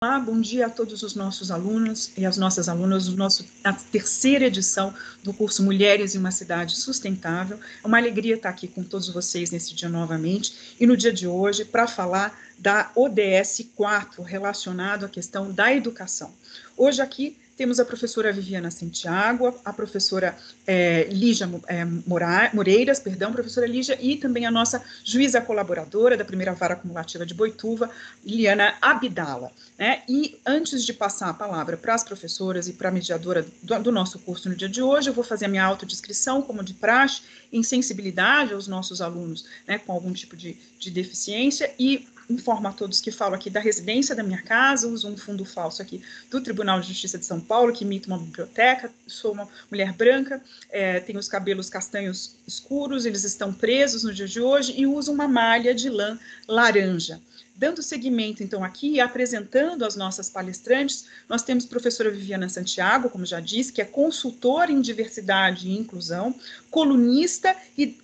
Olá, bom dia a todos os nossos alunos e as nossas alunas a terceira edição do curso Mulheres em uma Cidade Sustentável. É uma alegria estar aqui com todos vocês nesse dia novamente e no dia de hoje para falar da ODS 4, relacionado à questão da educação. Hoje aqui temos a professora Viviana Santiago, a professora Lígia Moreiras, professora Lígia, e também a nossa juíza colaboradora da primeira vara acumulativa de Boituva, Liliana Abdala. Né? E antes de passar a palavra para as professoras e para a mediadora do nosso curso no dia de hoje, eu vou fazer a minha autodescrição, como de praxe, em sensibilidade aos nossos alunos, né, com algum tipo de deficiência, e informo a todos que falo aqui da residência da minha casa, uso um fundo falso aqui do Tribunal de Justiça de São Paulo, que imita uma biblioteca, sou uma mulher branca, tenho os cabelos castanhos escuros, eles estão presos no dia de hoje, e uso uma malha de lã laranja. Dando seguimento, então, aqui e apresentando as nossas palestrantes, nós temos a professora Viviana Santiago, como já disse, que é consultora em diversidade e inclusão, colunista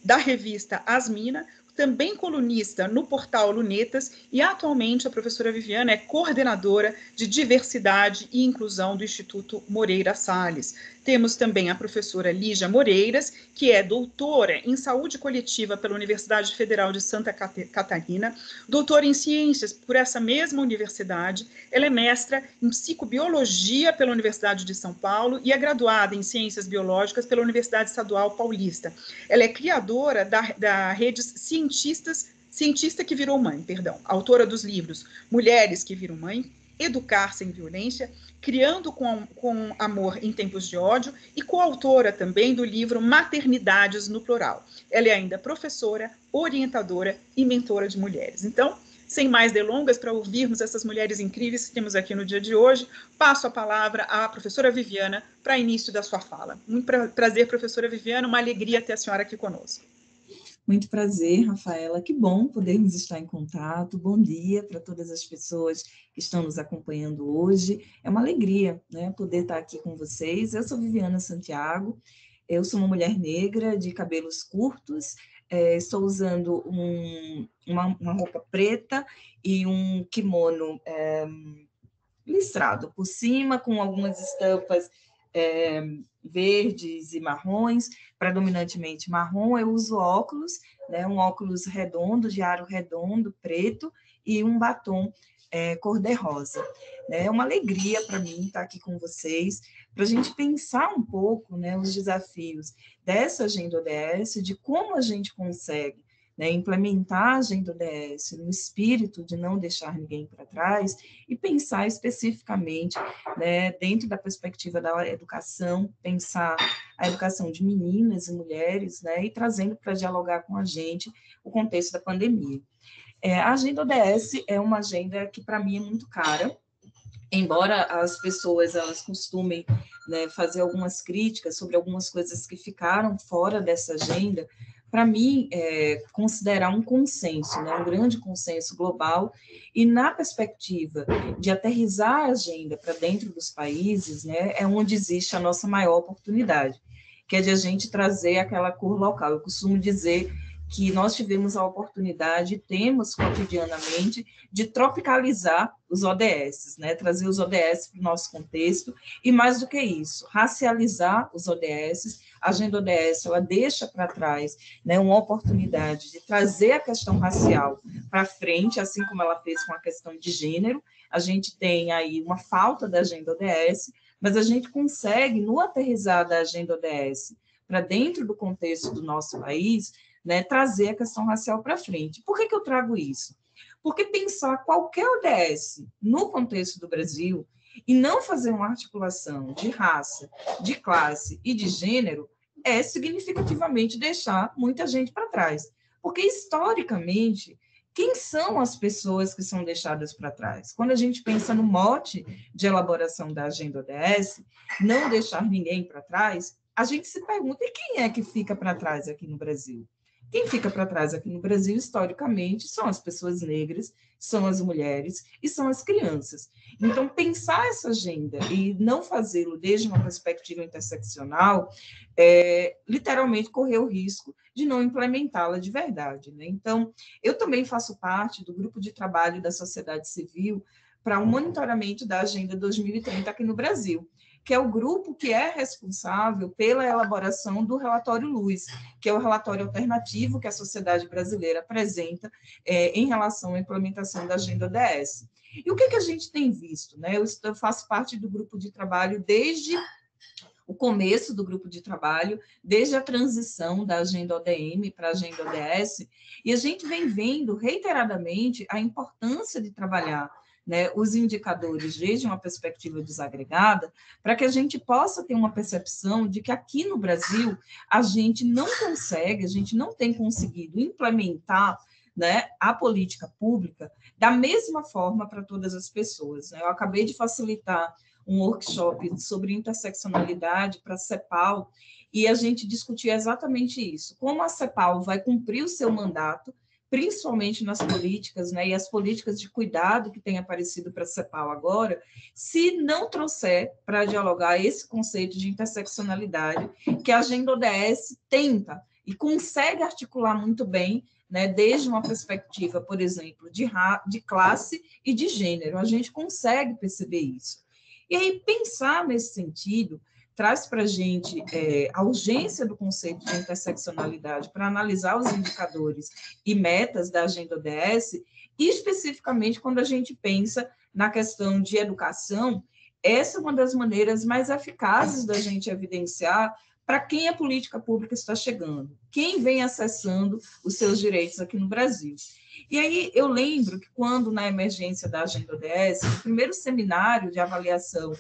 da revista Asmina, também colunista no portal Lunetas, e atualmente a professora Viviana é coordenadora de diversidade e inclusão do Instituto Moreira Salles. Temos também a professora Lígia Moreiras, que é doutora em saúde coletiva pela Universidade Federal de Santa Catarina, doutora em ciências por essa mesma universidade, ela é mestra em psicobiologia pela Universidade de São Paulo e é graduada em ciências biológicas pela Universidade Estadual Paulista. Ela é criadora da rede Cientista que Virou Mãe, autora dos livros Mulheres que Viram Mãe, Educar Sem Violência, Criando com Amor em Tempos de Ódio, e coautora também do livro Maternidades no Plural. Ela é ainda professora, orientadora e mentora de mulheres. Então, sem mais delongas, para ouvirmos essas mulheres incríveis que temos aqui no dia de hoje, passo a palavra à professora Viviana para início da sua fala. Muito prazer, professora Viviana, uma alegria ter a senhora aqui conosco. Muito prazer, Rafaela. Que bom podermos estar em contato. Bom dia para todas as pessoas que estão nos acompanhando hoje. É uma alegria, né, poder estar aqui com vocês. Eu sou Viviana Santiago, eu sou uma mulher negra de cabelos curtos, estou usando uma roupa preta e um kimono listrado por cima, com algumas estampas verdes e marrons, predominantemente marrom. Eu uso óculos, né, um óculos redondo, de aro redondo, preto, e um batom cor-de-rosa. É uma alegria para mim estar aqui com vocês, para a gente pensar um pouco, né, os desafios dessa Agenda ODS, de como a gente consegue, né, implementar a Agenda ODS no espírito de não deixar ninguém para trás e pensar especificamente, né, dentro da perspectiva da educação, pensar a educação de meninas e mulheres, né, e trazendo para dialogar com a gente o contexto da pandemia. A Agenda ODS é uma agenda que, para mim, é muito cara, embora as pessoas elas costumem, né, fazer algumas críticas sobre algumas coisas que ficaram fora dessa agenda. Para mim, considerar um consenso, né, um grande consenso global, e na perspectiva de aterrissar a agenda para dentro dos países, né, é onde existe a nossa maior oportunidade, que é de a gente trazer aquela cor local. Eu costumo dizer que nós tivemos a oportunidade, temos cotidianamente, de tropicalizar os ODS, né? Trazer os ODS para o nosso contexto, e mais do que isso, racializar os ODS. A Agenda ODS ela deixa para trás, né, uma oportunidade de trazer a questão racial para frente, assim como ela fez com a questão de gênero. A gente tem aí uma falta da Agenda ODS, mas a gente consegue, no aterrissar da Agenda ODS para dentro do contexto do nosso país, né, trazer a questão racial para frente. Por que eu trago isso? Porque pensar qualquer ODS no contexto do Brasil e não fazer uma articulação de raça, de classe e de gênero é significativamente deixar muita gente para trás. Porque, historicamente, quem são as pessoas que são deixadas para trás? Quando a gente pensa no mote de elaboração da Agenda ODS, não deixar ninguém para trás, a gente se pergunta, e quem é que fica para trás aqui no Brasil? Quem fica para trás aqui no Brasil, historicamente, são as pessoas negras, são as mulheres e são as crianças. Então, pensar essa agenda e não fazê-lo desde uma perspectiva interseccional literalmente correr o risco de não implementá-la de verdade, né? Então, eu também faço parte do grupo de trabalho da sociedade civil para o monitoramento da Agenda 2030 aqui no Brasil, que é o grupo que é responsável pela elaboração do relatório Luz, que é o relatório alternativo que a sociedade brasileira apresenta em relação à implementação da Agenda ODS. E o que a gente tem visto? Né? Eu faço parte do grupo de trabalho desde o começo do grupo de trabalho, desde a transição da Agenda ODM para a Agenda ODS, e a gente vem vendo reiteradamente a importância de trabalhar, né, os indicadores desde uma perspectiva desagregada, para que a gente possa ter uma percepção de que aqui no Brasil a gente não consegue, a gente não tem conseguido implementar, né, a política pública da mesma forma para todas as pessoas. Né? Eu acabei de facilitar um workshop sobre interseccionalidade para a CEPAL, e a gente discutia exatamente isso, como a CEPAL vai cumprir o seu mandato, principalmente nas políticas, né, e as políticas de cuidado que têm aparecido para a CEPAL agora, se não trouxer para dialogar esse conceito de interseccionalidade que a Agenda ODS tenta e consegue articular muito bem, né, desde uma perspectiva, por exemplo, de classe e de gênero. A gente consegue perceber isso. E aí, pensar nesse sentido traz para a gente a urgência do conceito de interseccionalidade para analisar os indicadores e metas da Agenda ODS, e especificamente quando a gente pensa na questão de educação, essa é uma das maneiras mais eficazes da gente evidenciar para quem a política pública está chegando, quem vem acessando os seus direitos aqui no Brasil. E aí eu lembro que quando, na emergência da Agenda ODS, o primeiro seminário de avaliação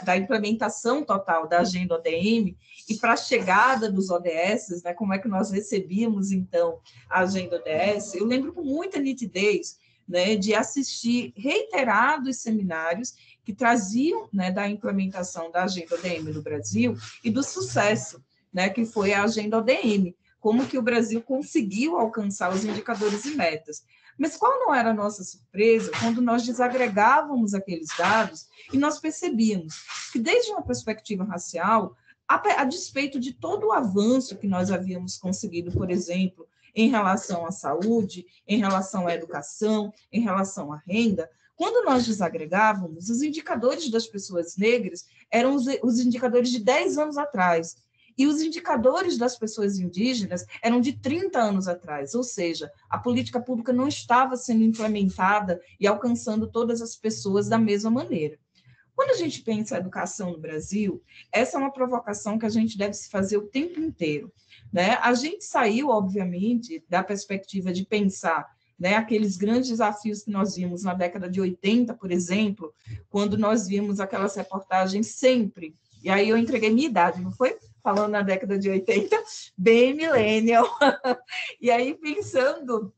da implementação total da Agenda ODM e para a chegada dos ODS, né, como é que nós recebíamos, então, a Agenda ODS, eu lembro com muita nitidez, né, de assistir reiterados seminários que traziam, né, da implementação da Agenda ODM no Brasil e do sucesso, né, que foi a Agenda ODM, como que o Brasil conseguiu alcançar os indicadores e metas. Mas qual não era a nossa surpresa quando nós desagregávamos aqueles dados e nós percebíamos que, desde uma perspectiva racial, a despeito de todo o avanço que nós havíamos conseguido, por exemplo, em relação à saúde, em relação à educação, em relação à renda, quando nós desagregávamos, os indicadores das pessoas negras eram os indicadores de 10 anos atrás, e os indicadores das pessoas indígenas eram de 30 anos atrás, ou seja, a política pública não estava sendo implementada e alcançando todas as pessoas da mesma maneira. Quando a gente pensa em educação no Brasil, essa é uma provocação que a gente deve se fazer o tempo inteiro. Né? A gente saiu, obviamente, da perspectiva de pensar, né, aqueles grandes desafios que nós vimos na década de 80, por exemplo, quando nós vimos aquelas reportagens sempre, e aí eu entreguei minha idade, não foi? Falando na década de 80, bem millennial. E aí, pensando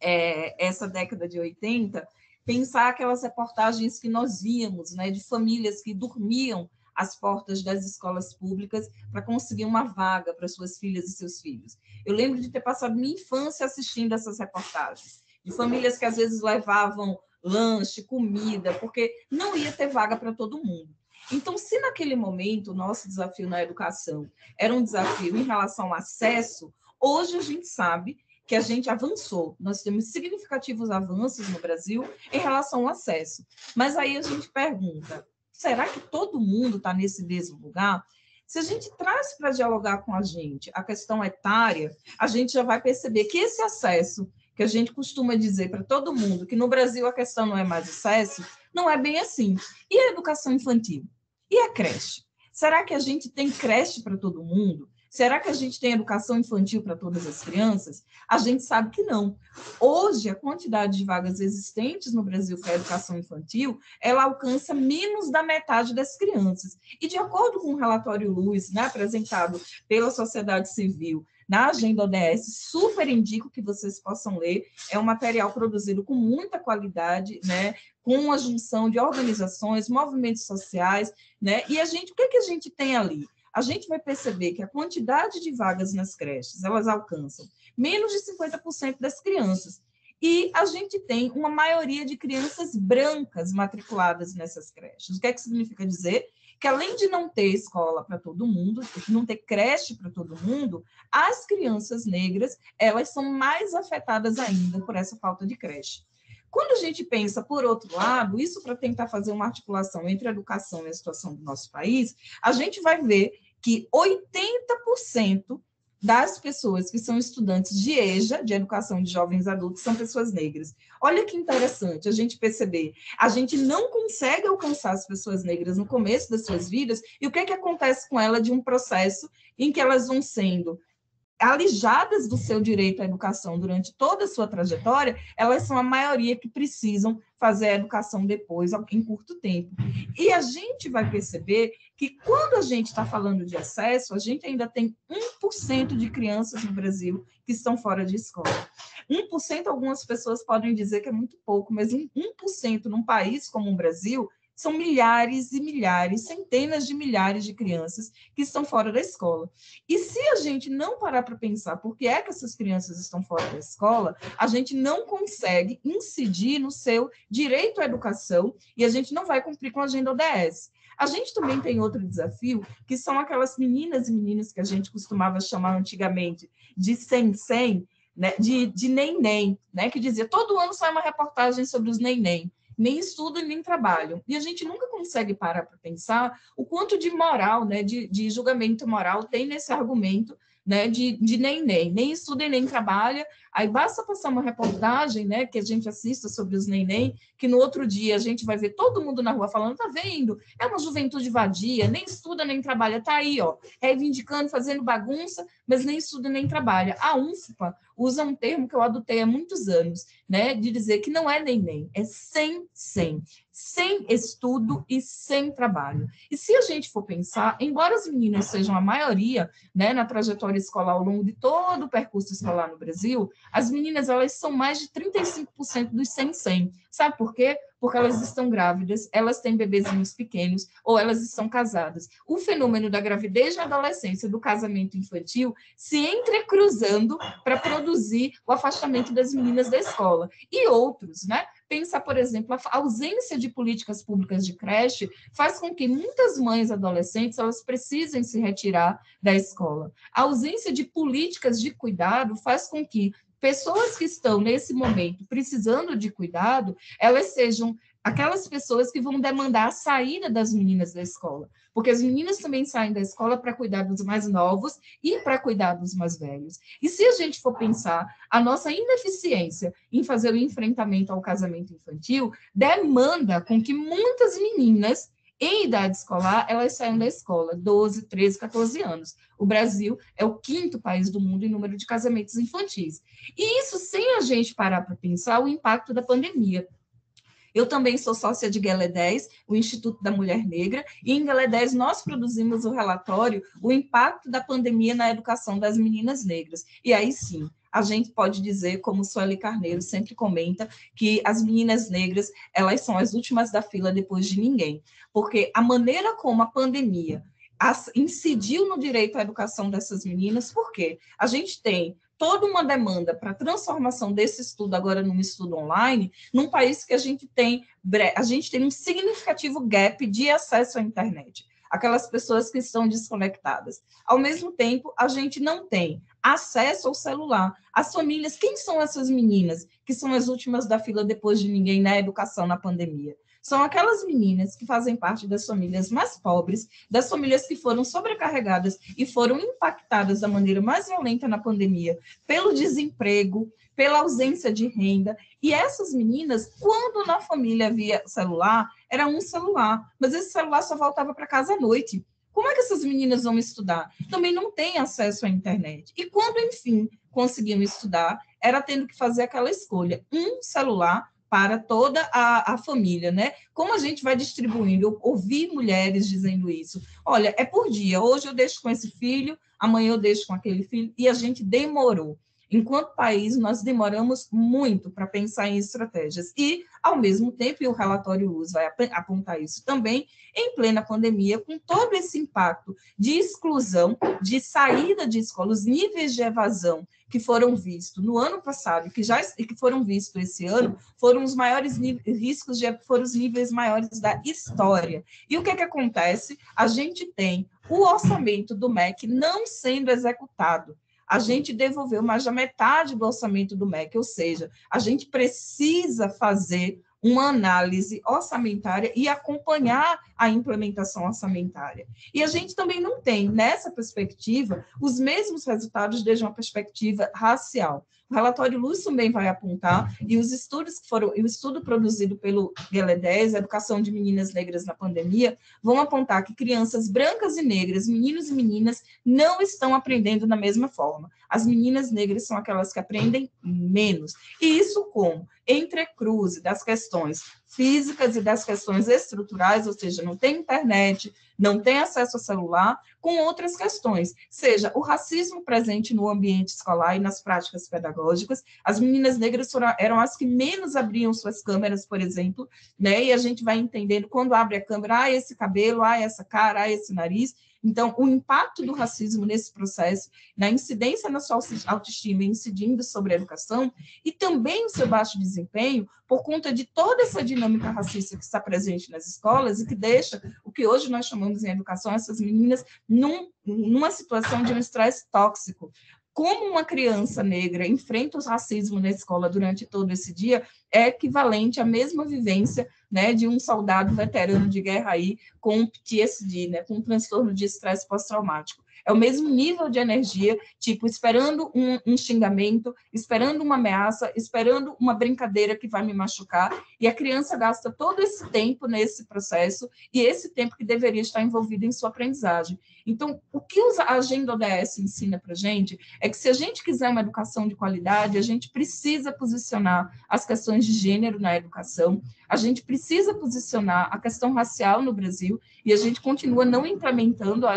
essa década de 80, pensar aquelas reportagens que nós víamos, né, de famílias que dormiam às portas das escolas públicas para conseguir uma vaga para suas filhas e seus filhos. Eu lembro de ter passado minha infância assistindo essas reportagens, de famílias que às vezes levavam lanche, comida, porque não ia ter vaga para todo mundo. Então, se naquele momento o nosso desafio na educação era um desafio em relação ao acesso, hoje a gente sabe que a gente avançou. Nós temos significativos avanços no Brasil em relação ao acesso. Mas aí a gente pergunta, será que todo mundo está nesse mesmo lugar? Se a gente traz para dialogar com a gente a questão etária, a gente já vai perceber que esse acesso, que a gente costuma dizer para todo mundo, que no Brasil a questão não é mais acesso, não é bem assim. E a educação infantil? E a creche? Será que a gente tem creche para todo mundo? Será que a gente tem educação infantil para todas as crianças? A gente sabe que não. Hoje, a quantidade de vagas existentes no Brasil para a educação infantil, ela alcança menos da metade das crianças. E de acordo com o relatório Luz, né, apresentado pela sociedade civil na Agenda ODS, super indico que vocês possam ler, é um material produzido com muita qualidade, né, com a junção de organizações, movimentos sociais, né, e o que a gente tem ali? A gente vai perceber que a quantidade de vagas nas creches, elas alcançam menos de 50% das crianças. E a gente tem uma maioria de crianças brancas matriculadas nessas creches. O que é que significa dizer? Que além de não ter escola para todo mundo, não ter creche para todo mundo, as crianças negras, elas são mais afetadas ainda por essa falta de creche. Quando a gente pensa, por outro lado, isso para tentar fazer uma articulação entre a educação e a situação do nosso país, a gente vai ver que 80% das pessoas que são estudantes de EJA, de Educação de Jovens Adultos, são pessoas negras. Olha que interessante a gente perceber. A gente não consegue alcançar as pessoas negras no começo das suas vidas, e o que é que acontece com ela de um processo em que elas vão sendo alijadas do seu direito à educação durante toda a sua trajetória, elas são a maioria que precisam fazer a educação depois, em curto tempo. E a gente vai perceber que, quando a gente está falando de acesso, a gente ainda tem 1% de crianças no Brasil que estão fora de escola. 1%, algumas pessoas podem dizer que é muito pouco, mas 1% num país como o Brasil são milhares e milhares, centenas de milhares de crianças que estão fora da escola. E se a gente não parar para pensar por que é que essas crianças estão fora da escola, a gente não consegue incidir no seu direito à educação e a gente não vai cumprir com a agenda ODS. A gente também tem outro desafio, que são aquelas meninas e meninos que a gente costumava chamar antigamente de sem-sem, né, de nem-nem, né, que dizia, todo ano sai uma reportagem sobre os nem-nem. Nem estudam nem trabalham. E a gente nunca consegue parar para pensar o quanto de moral, né, de julgamento moral tem nesse argumento, né, de nem estuda e nem trabalha. Aí basta passar uma reportagem, né, que a gente assista sobre os nem, que no outro dia a gente vai ver todo mundo na rua falando, tá vendo? É uma juventude vadia, nem estuda nem trabalha, tá aí, ó, reivindicando, fazendo bagunça, mas nem estuda nem trabalha. A UNFPA usa um termo que eu adotei há muitos anos, né, de dizer que não é nem, é sem estudo e sem trabalho. E se a gente for pensar, embora as meninas sejam a maioria, né, na trajetória escolar ao longo de todo o percurso escolar no Brasil, as meninas, elas são mais de 35% dos sem. Sabe por quê? Porque elas estão grávidas, elas têm bebezinhos pequenos, ou elas estão casadas. O fenômeno da gravidez na adolescência, do casamento infantil, se entrecruzando para produzir o afastamento das meninas da escola. E outros, né? Pensar, por exemplo, a ausência de políticas públicas de creche faz com que muitas mães adolescentes elas precisem se retirar da escola. A ausência de políticas de cuidado faz com que pessoas que estão, nesse momento, precisando de cuidado, elas sejam aquelas pessoas que vão demandar a saída das meninas da escola, porque as meninas também saem da escola para cuidar dos mais novos e para cuidar dos mais velhos. E se a gente for pensar, a nossa ineficiência em fazer o enfrentamento ao casamento infantil demanda com que muitas meninas em idade escolar, elas saiam da escola, 12, 13, 14 anos. O Brasil é o 5º país do mundo em número de casamentos infantis. E isso sem a gente parar para pensar o impacto da pandemia. Eu também sou sócia de Guelé 10, o Instituto da Mulher Negra, e em Guelé 10 nós produzimos o relatório O Impacto da Pandemia na Educação das Meninas Negras. E aí sim, a gente pode dizer, como Sueli Carneiro sempre comenta, que as meninas negras, elas são as últimas da fila depois de ninguém, porque a maneira como a pandemia incidiu no direito à educação dessas meninas, porque a gente tem toda uma demanda para a transformação desse estudo agora num estudo online, num país que a gente tem um significativo gap de acesso à internet, aquelas pessoas que estão desconectadas. Ao mesmo tempo, a gente não tem acesso ao celular. As famílias, quem são essas meninas que são as últimas da fila depois de ninguém na educação na pandemia? São aquelas meninas que fazem parte das famílias mais pobres, das famílias que foram sobrecarregadas e foram impactadas da maneira mais violenta na pandemia, pelo desemprego, pela ausência de renda. E essas meninas, quando na família havia celular, era um celular, mas esse celular só voltava para casa à noite. Como é que essas meninas vão estudar? Também não têm acesso à internet. E quando, enfim, conseguiam estudar, era tendo que fazer aquela escolha, um celular para toda a família, né? Como a gente vai distribuindo? Eu ouvi mulheres dizendo isso. Olha, é por dia. Hoje eu deixo com esse filho, amanhã eu deixo com aquele filho. E a gente demorou. Enquanto país, nós demoramos muito para pensar em estratégias. E, ao mesmo tempo, e o relatório US vai apontar isso também, em plena pandemia, com todo esse impacto de exclusão, de saída de escola, os níveis de evasão que foram vistos no ano passado e que foram vistos esse ano, foram os maiores riscos, foram os níveis maiores da história. E o que acontece? A gente tem o orçamento do MEC não sendo executado. a gente devolveu mais da metade do orçamento do MEC, ou seja, a gente precisa fazer uma análise orçamentária e acompanhar a implementação orçamentária. E a gente também não tem, nessa perspectiva, os mesmos resultados desde uma perspectiva racial. O relatório Luz também vai apontar, e os estudos que foram, o estudo produzido pelo GLE10, Educação de Meninas Negras na Pandemia, vão apontar que crianças brancas e negras, meninos e meninas, não estão aprendendo da mesma forma. As meninas negras são aquelas que aprendem menos. E isso como? Entrecruze das questões físicas e das questões estruturais, ou seja, não tem internet, não tem acesso ao celular, com outras questões, seja o racismo presente no ambiente escolar e nas práticas pedagógicas. As meninas negras eram as que menos abriam suas câmeras, por exemplo, né? E a gente vai entendendo, quando abre a câmera, esse cabelo, essa cara, esse nariz. Então, o impacto do racismo nesse processo, na incidência na sua autoestima, incidindo sobre a educação, e também o seu baixo desempenho, por conta de toda essa dinâmica racista que está presente nas escolas e que deixa o que hoje nós chamamos em educação, essas meninas numa situação de um estresse tóxico. Como uma criança negra enfrenta o racismo na escola durante todo esse dia é equivalente à mesma vivência, né, de um soldado veterano de guerra aí com PTSD, né, com um transtorno de estresse pós-traumático. É o mesmo nível de energia, tipo, esperando um xingamento, esperando uma ameaça, esperando uma brincadeira que vai me machucar, e a criança gasta todo esse tempo nesse processo, e esse tempo que deveria estar envolvido em sua aprendizagem. Então, o que a Agenda ODS ensina para a gente é que, se a gente quiser uma educação de qualidade, a gente precisa posicionar as questões de gênero na educação, a gente precisa posicionar a questão racial no Brasil, e a gente continua não implementando a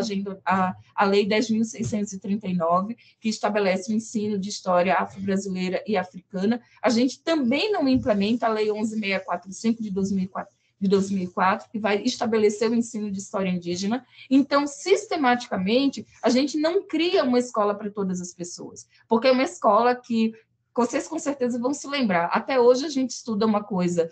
Lei 10.639, que estabelece o ensino de história afro-brasileira e africana. A gente também não implementa a Lei 11.645 de 2004, que vai estabelecer o ensino de história indígena. Então, sistematicamente, a gente não cria uma escola para todas as pessoas, porque é uma escola que, vocês com certeza vão se lembrar, até hoje a gente estuda uma coisa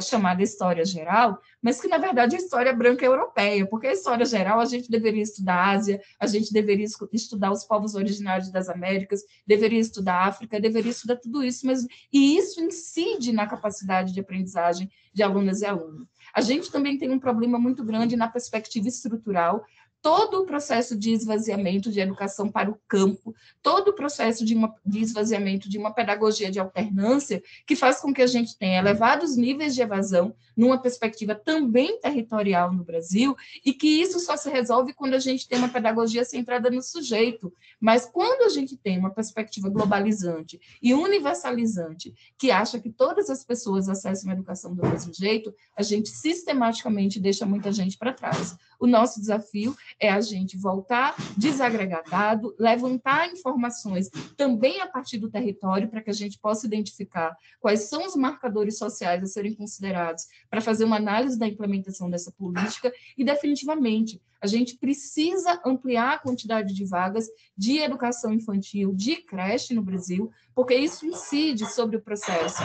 chamada História Geral, mas que, na verdade, é História Branca Europeia, porque a História Geral a gente deveria estudar a Ásia, a gente deveria estudar os povos originários das Américas, deveria estudar a África, deveria estudar tudo isso, e isso incide na capacidade de aprendizagem de alunas e alunos. A gente também tem um problema muito grande na perspectiva estrutural. Todo o processo de esvaziamento de educação para o campo, todo o processo de esvaziamento de uma pedagogia de alternância, que faz com que a gente tenha elevados níveis de evasão numa perspectiva também territorial no Brasil, e que isso só se resolve quando a gente tem uma pedagogia centrada no sujeito. Mas quando a gente tem uma perspectiva globalizante e universalizante, que acha que todas as pessoas acessam a educação do mesmo jeito, a gente sistematicamente deixa muita gente para trás. O nosso desafio é a gente voltar, desagregar dado, levantar informações também a partir do território, para que a gente possa identificar quais são os marcadores sociais a serem considerados para fazer uma análise da implementação dessa política, e, definitivamente, a gente precisa ampliar a quantidade de vagas de educação infantil, de creche no Brasil, porque isso incide sobre o processo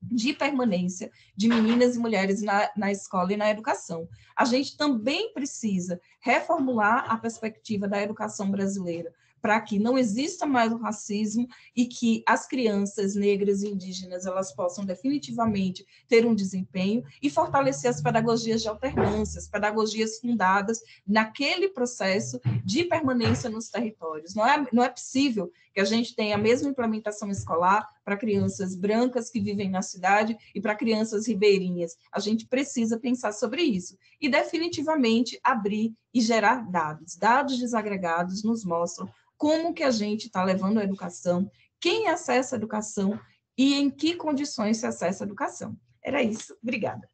de permanência de meninas e mulheres na escola e na educação. A gente também precisa reformular a perspectiva da educação brasileira, para que não exista mais o racismo e que as crianças negras e indígenas elas possam definitivamente ter um desempenho, e fortalecer as pedagogias de alternância, as pedagogias fundadas naquele processo de permanência nos territórios. Não é possível que a gente tenha a mesma implementação escolar para crianças brancas que vivem na cidade e para crianças ribeirinhas. A gente precisa pensar sobre isso e definitivamente abrir e gerar dados. Dados desagregados nos mostram como que a gente está levando a educação, quem acessa a educação e em que condições se acessa a educação. Era isso. Obrigada.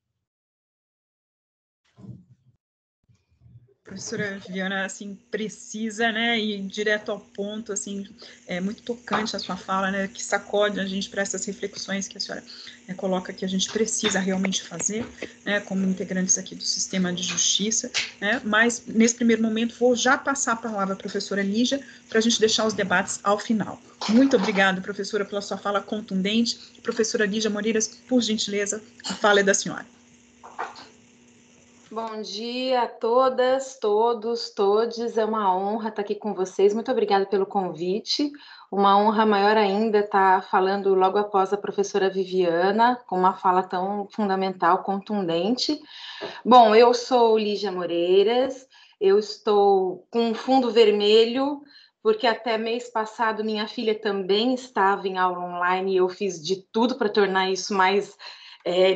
Professora Viviana, assim, precisa, né, e direto ao ponto, assim, é muito tocante a sua fala, né, que sacode a gente para essas reflexões que a senhora coloca que a gente precisa realmente fazer, né, como integrantes aqui do sistema de justiça, né, mas nesse primeiro momento vou já passar a palavra à professora Lígia para a gente deixar os debates ao final. Muito obrigada, professora, pela sua fala contundente. Professora Lígia Moreiras, por gentileza, a fala é da senhora. Bom dia a todas, todos, todes. É uma honra estar aqui com vocês. Muito obrigada pelo convite. Uma honra maior ainda estar falando logo após a professora Viviana, com uma fala tão fundamental, contundente. Bom, eu sou Lígia Moreiras, eu estou com um fundo vermelho, porque até mês passado minha filha também estava em aula online e eu fiz de tudo para tornar isso mais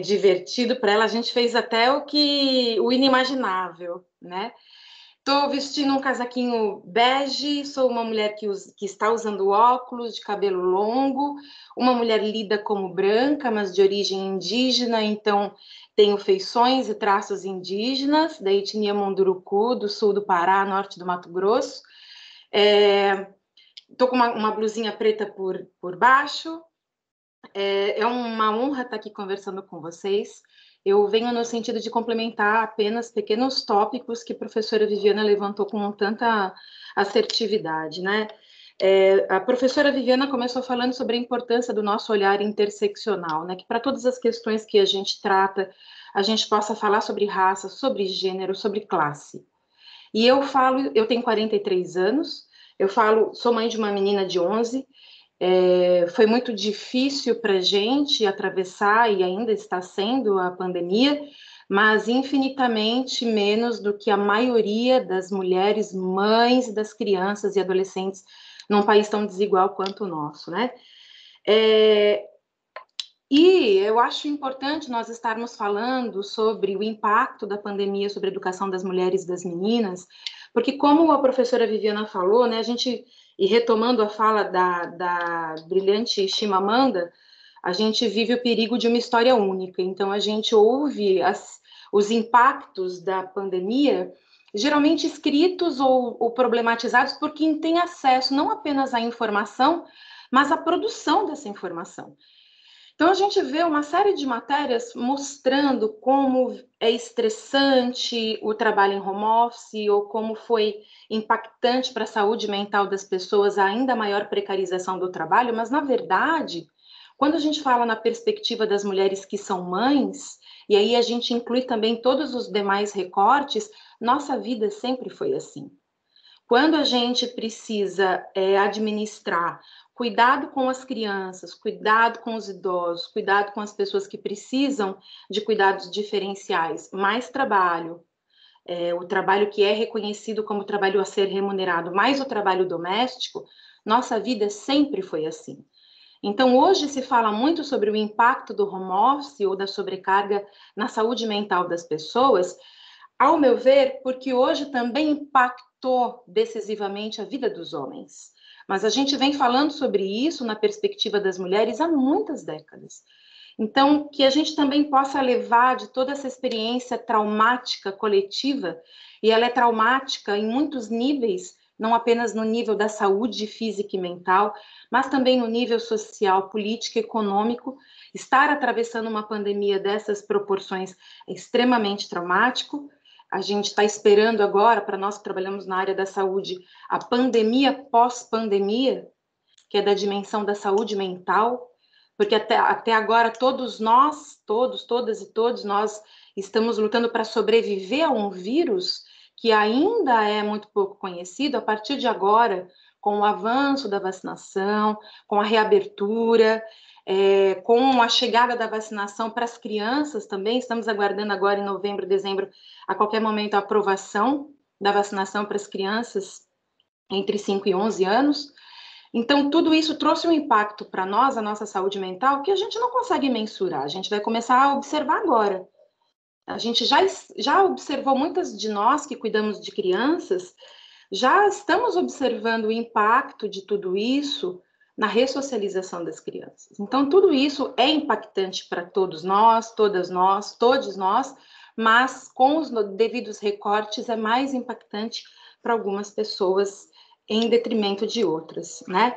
divertido para ela. A gente fez até o inimaginável, né? Estou vestindo um casaquinho bege, sou uma mulher que está usando óculos de cabelo longo, uma mulher lida como branca, mas de origem indígena, então tenho feições e traços indígenas, da etnia Munduruku, do sul do Pará, norte do Mato Grosso. Estou com uma blusinha preta por baixo. É uma honra estar aqui conversando com vocês. Eu venho no sentido de complementar apenas pequenos tópicos que a professora Viviana levantou com tanta assertividade, né? A professora Viviana começou falando sobre a importância do nosso olhar interseccional, né? Que para todas as questões que a gente trata, a gente possa falar sobre raça, sobre gênero, sobre classe. E eu tenho 43 anos, sou mãe de uma menina de 11. Foi muito difícil para a gente atravessar, e ainda está sendo, a pandemia, mas infinitamente menos do que a maioria das mulheres, mães das crianças e adolescentes num país tão desigual quanto o nosso, né? E eu acho importante nós estarmos falando sobre o impacto da pandemia sobre a educação das mulheres e das meninas, porque como a professora Viviana falou, né, e retomando a fala da brilhante Chimamanda, a gente vive o perigo de uma história única. Então, a gente ouve os impactos da pandemia, geralmente escritos ou problematizados por quem tem acesso não apenas à informação, mas à produção dessa informação. Então, a gente vê uma série de matérias mostrando como é estressante o trabalho em home office ou como foi impactante para a saúde mental das pessoas a ainda maior precarização do trabalho, mas, na verdade, quando a gente fala na perspectiva das mulheres que são mães, e aí a gente inclui também todos os demais recortes, nossa vida sempre foi assim. Quando a gente precisa administrar cuidado com as crianças, cuidado com os idosos, cuidado com as pessoas que precisam de cuidados diferenciais, mais trabalho, o trabalho que é reconhecido como trabalho a ser remunerado, mais o trabalho doméstico, nossa vida sempre foi assim. Então, hoje se fala muito sobre o impacto do home office ou da sobrecarga na saúde mental das pessoas, ao meu ver, porque hoje também impactou decisivamente a vida dos homens. Mas a gente vem falando sobre isso na perspectiva das mulheres há muitas décadas. Então, que a gente também possa levar de toda essa experiência traumática coletiva, e ela é traumática em muitos níveis, não apenas no nível da saúde física e mental, mas também no nível social, político e econômico. Estar atravessando uma pandemia dessas proporções é extremamente traumático. A gente está esperando agora, para nós que trabalhamos na área da saúde, a pandemia pós-pandemia, que é da dimensão da saúde mental, porque até agora todos nós, todas e todos nós estamos lutando para sobreviver a um vírus que ainda é muito pouco conhecido. A partir de agora, com o avanço da vacinação, com a reabertura, com a chegada da vacinação para as crianças também, estamos aguardando agora em novembro, dezembro, a qualquer momento, a aprovação da vacinação para as crianças entre 5 e 11 anos. Então, tudo isso trouxe um impacto para nós, a nossa saúde mental, que a gente não consegue mensurar. A gente vai começar a observar agora. A gente já observou, muitas de nós que cuidamos de crianças, já estamos observando o impacto de tudo isso na ressocialização das crianças. Então, tudo isso é impactante para todos nós, todas nós, todos nós, mas com os devidos recortes é mais impactante para algumas pessoas em detrimento de outras, né?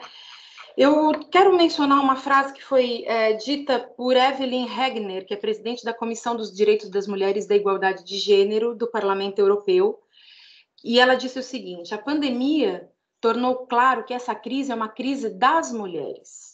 Eu quero mencionar uma frase que foi dita por Evelyn Regner, que é presidente da Comissão dos Direitos das Mulheres e da Igualdade de Gênero do Parlamento Europeu, e ela disse o seguinte: a pandemia tornou claro que essa crise é uma crise das mulheres.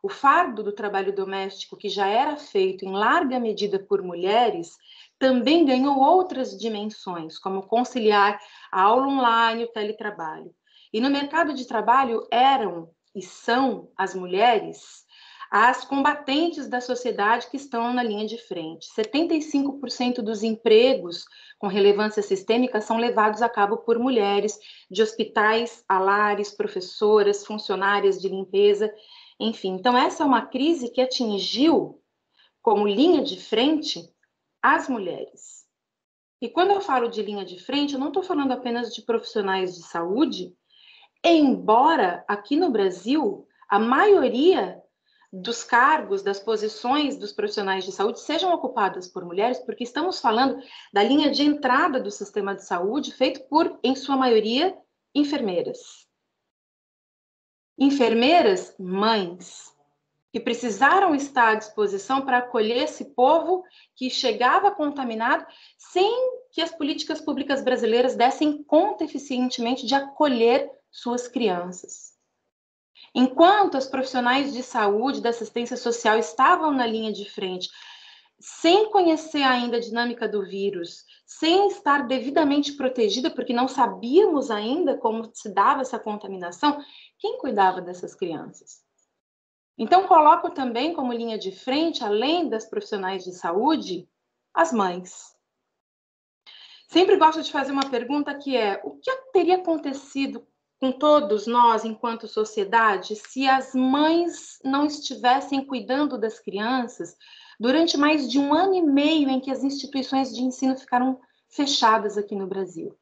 O fardo do trabalho doméstico, que já era feito em larga medida por mulheres, também ganhou outras dimensões, como conciliar a aula online e o teletrabalho. E no mercado de trabalho eram e são as mulheres as combatentes da sociedade que estão na linha de frente. 75% dos empregos com relevância sistêmica são levados a cabo por mulheres de hospitais, lares, professoras, funcionárias de limpeza, enfim. Então, essa é uma crise que atingiu como linha de frente as mulheres. E quando eu falo de linha de frente, eu não estou falando apenas de profissionais de saúde, embora aqui no Brasil a maioria dos cargos, das posições dos profissionais de saúde sejam ocupadas por mulheres, porque estamos falando da linha de entrada do sistema de saúde, feito por, em sua maioria, enfermeiras. Enfermeiras, mães, que precisaram estar à disposição para acolher esse povo que chegava contaminado, sem que as políticas públicas brasileiras dessem conta eficientemente de acolher suas crianças. Enquanto os profissionais de saúde, da assistência social estavam na linha de frente, sem conhecer ainda a dinâmica do vírus, sem estar devidamente protegida, porque não sabíamos ainda como se dava essa contaminação, quem cuidava dessas crianças? Então, coloco também como linha de frente, além das profissionais de saúde, as mães. Sempre gosto de fazer uma pergunta que é: o que teria acontecido com todos nós, enquanto sociedade, se as mães não estivessem cuidando das crianças durante mais de 1 ano e meio em que as instituições de ensino ficaram fechadas aqui no Brasil?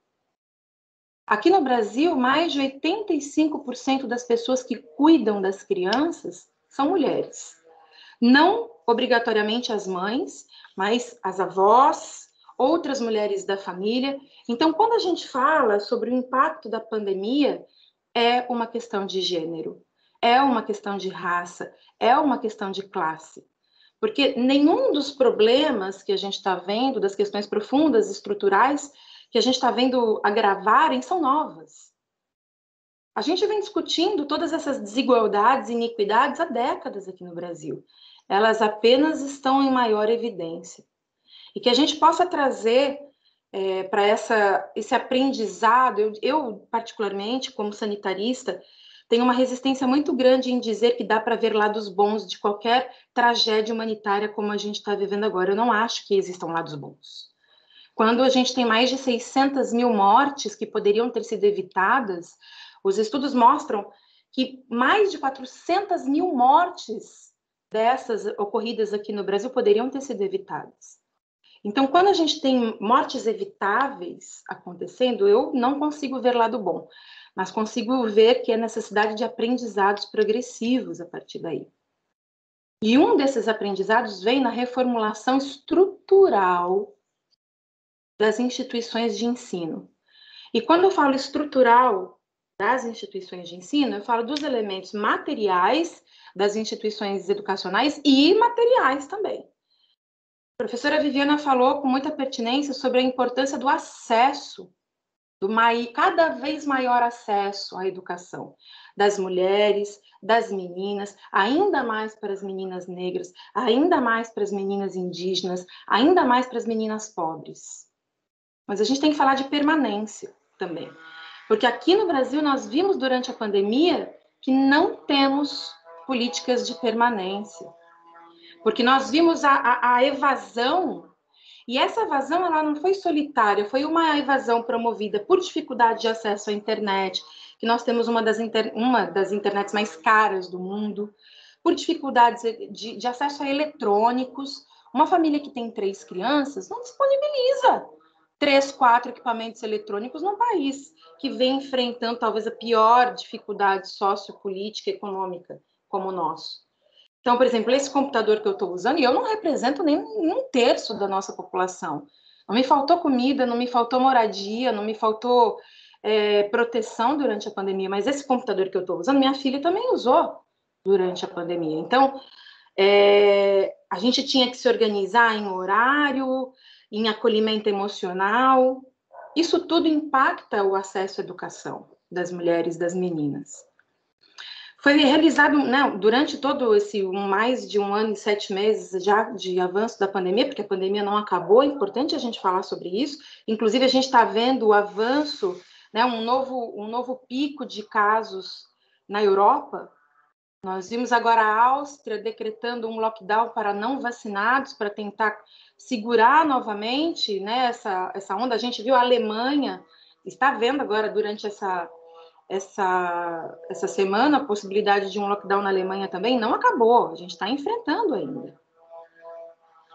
Aqui no Brasil, mais de 85% das pessoas que cuidam das crianças são mulheres. Não obrigatoriamente as mães, mas as avós, outras mulheres da família. Então, quando a gente fala sobre o impacto da pandemia, é uma questão de gênero, é uma questão de raça, é uma questão de classe. Porque nenhum dos problemas que a gente está vendo, das questões profundas, estruturais, que a gente está vendo agravarem, são novas. A gente vem discutindo todas essas desigualdades e iniquidades há décadas aqui no Brasil. Elas apenas estão em maior evidência. E que a gente possa trazer para esse aprendizado, eu, particularmente, como sanitarista, tenho uma resistência muito grande em dizer que dá para ver lados bons de qualquer tragédia humanitária como a gente está vivendo agora. Eu não acho que existam lados bons. Quando a gente tem mais de 600 mil mortes que poderiam ter sido evitadas, os estudos mostram que mais de 400 mil mortes dessas ocorridas aqui no Brasil poderiam ter sido evitadas. Então, quando a gente tem mortes evitáveis acontecendo, eu não consigo ver lado bom, mas consigo ver que é necessidade de aprendizados progressivos a partir daí. E um desses aprendizados vem na reformulação estrutural das instituições de ensino. E quando eu falo estrutural das instituições de ensino, eu falo dos elementos materiais das instituições educacionais e imateriais também. A professora Viviana falou com muita pertinência sobre a importância do acesso, cada vez maior acesso à educação das mulheres, das meninas, ainda mais para as meninas negras, ainda mais para as meninas indígenas, ainda mais para as meninas pobres. Mas a gente tem que falar de permanência também. Porque aqui no Brasil nós vimos durante a pandemia que não temos políticas de permanência. Porque nós vimos a evasão, e essa evasão ela não foi solitária, foi uma evasão promovida por dificuldade de acesso à internet, que nós temos uma das internets mais caras do mundo, por dificuldades de acesso a eletrônicos. Uma família que tem 3 crianças não disponibiliza 3, 4 equipamentos eletrônicos num país que vem enfrentando talvez a pior dificuldade sociopolítica e econômica como o nosso. Então, por exemplo, esse computador que eu estou usando, e eu não represento nem 1/3 da nossa população. Não me faltou comida, não me faltou moradia, não me faltou proteção durante a pandemia, mas esse computador que eu estou usando, minha filha também usou durante a pandemia. Então, a gente tinha que se organizar em horário, em acolhimento emocional. Isso tudo impacta o acesso à educação das mulheres, das meninas. Foi realizado, né, durante todo esse mais de 1 ano e 7 meses já de avanço da pandemia, porque a pandemia não acabou, é importante a gente falar sobre isso. Inclusive, a gente está vendo o avanço, né, um novo pico de casos na Europa. Nós vimos agora a Áustria decretando um lockdown para não vacinados, para tentar segurar novamente, né, essa onda. A gente viu a Alemanha, está vendo agora durante essa semana a possibilidade de um lockdown na Alemanha também. Não acabou, a gente está enfrentando ainda.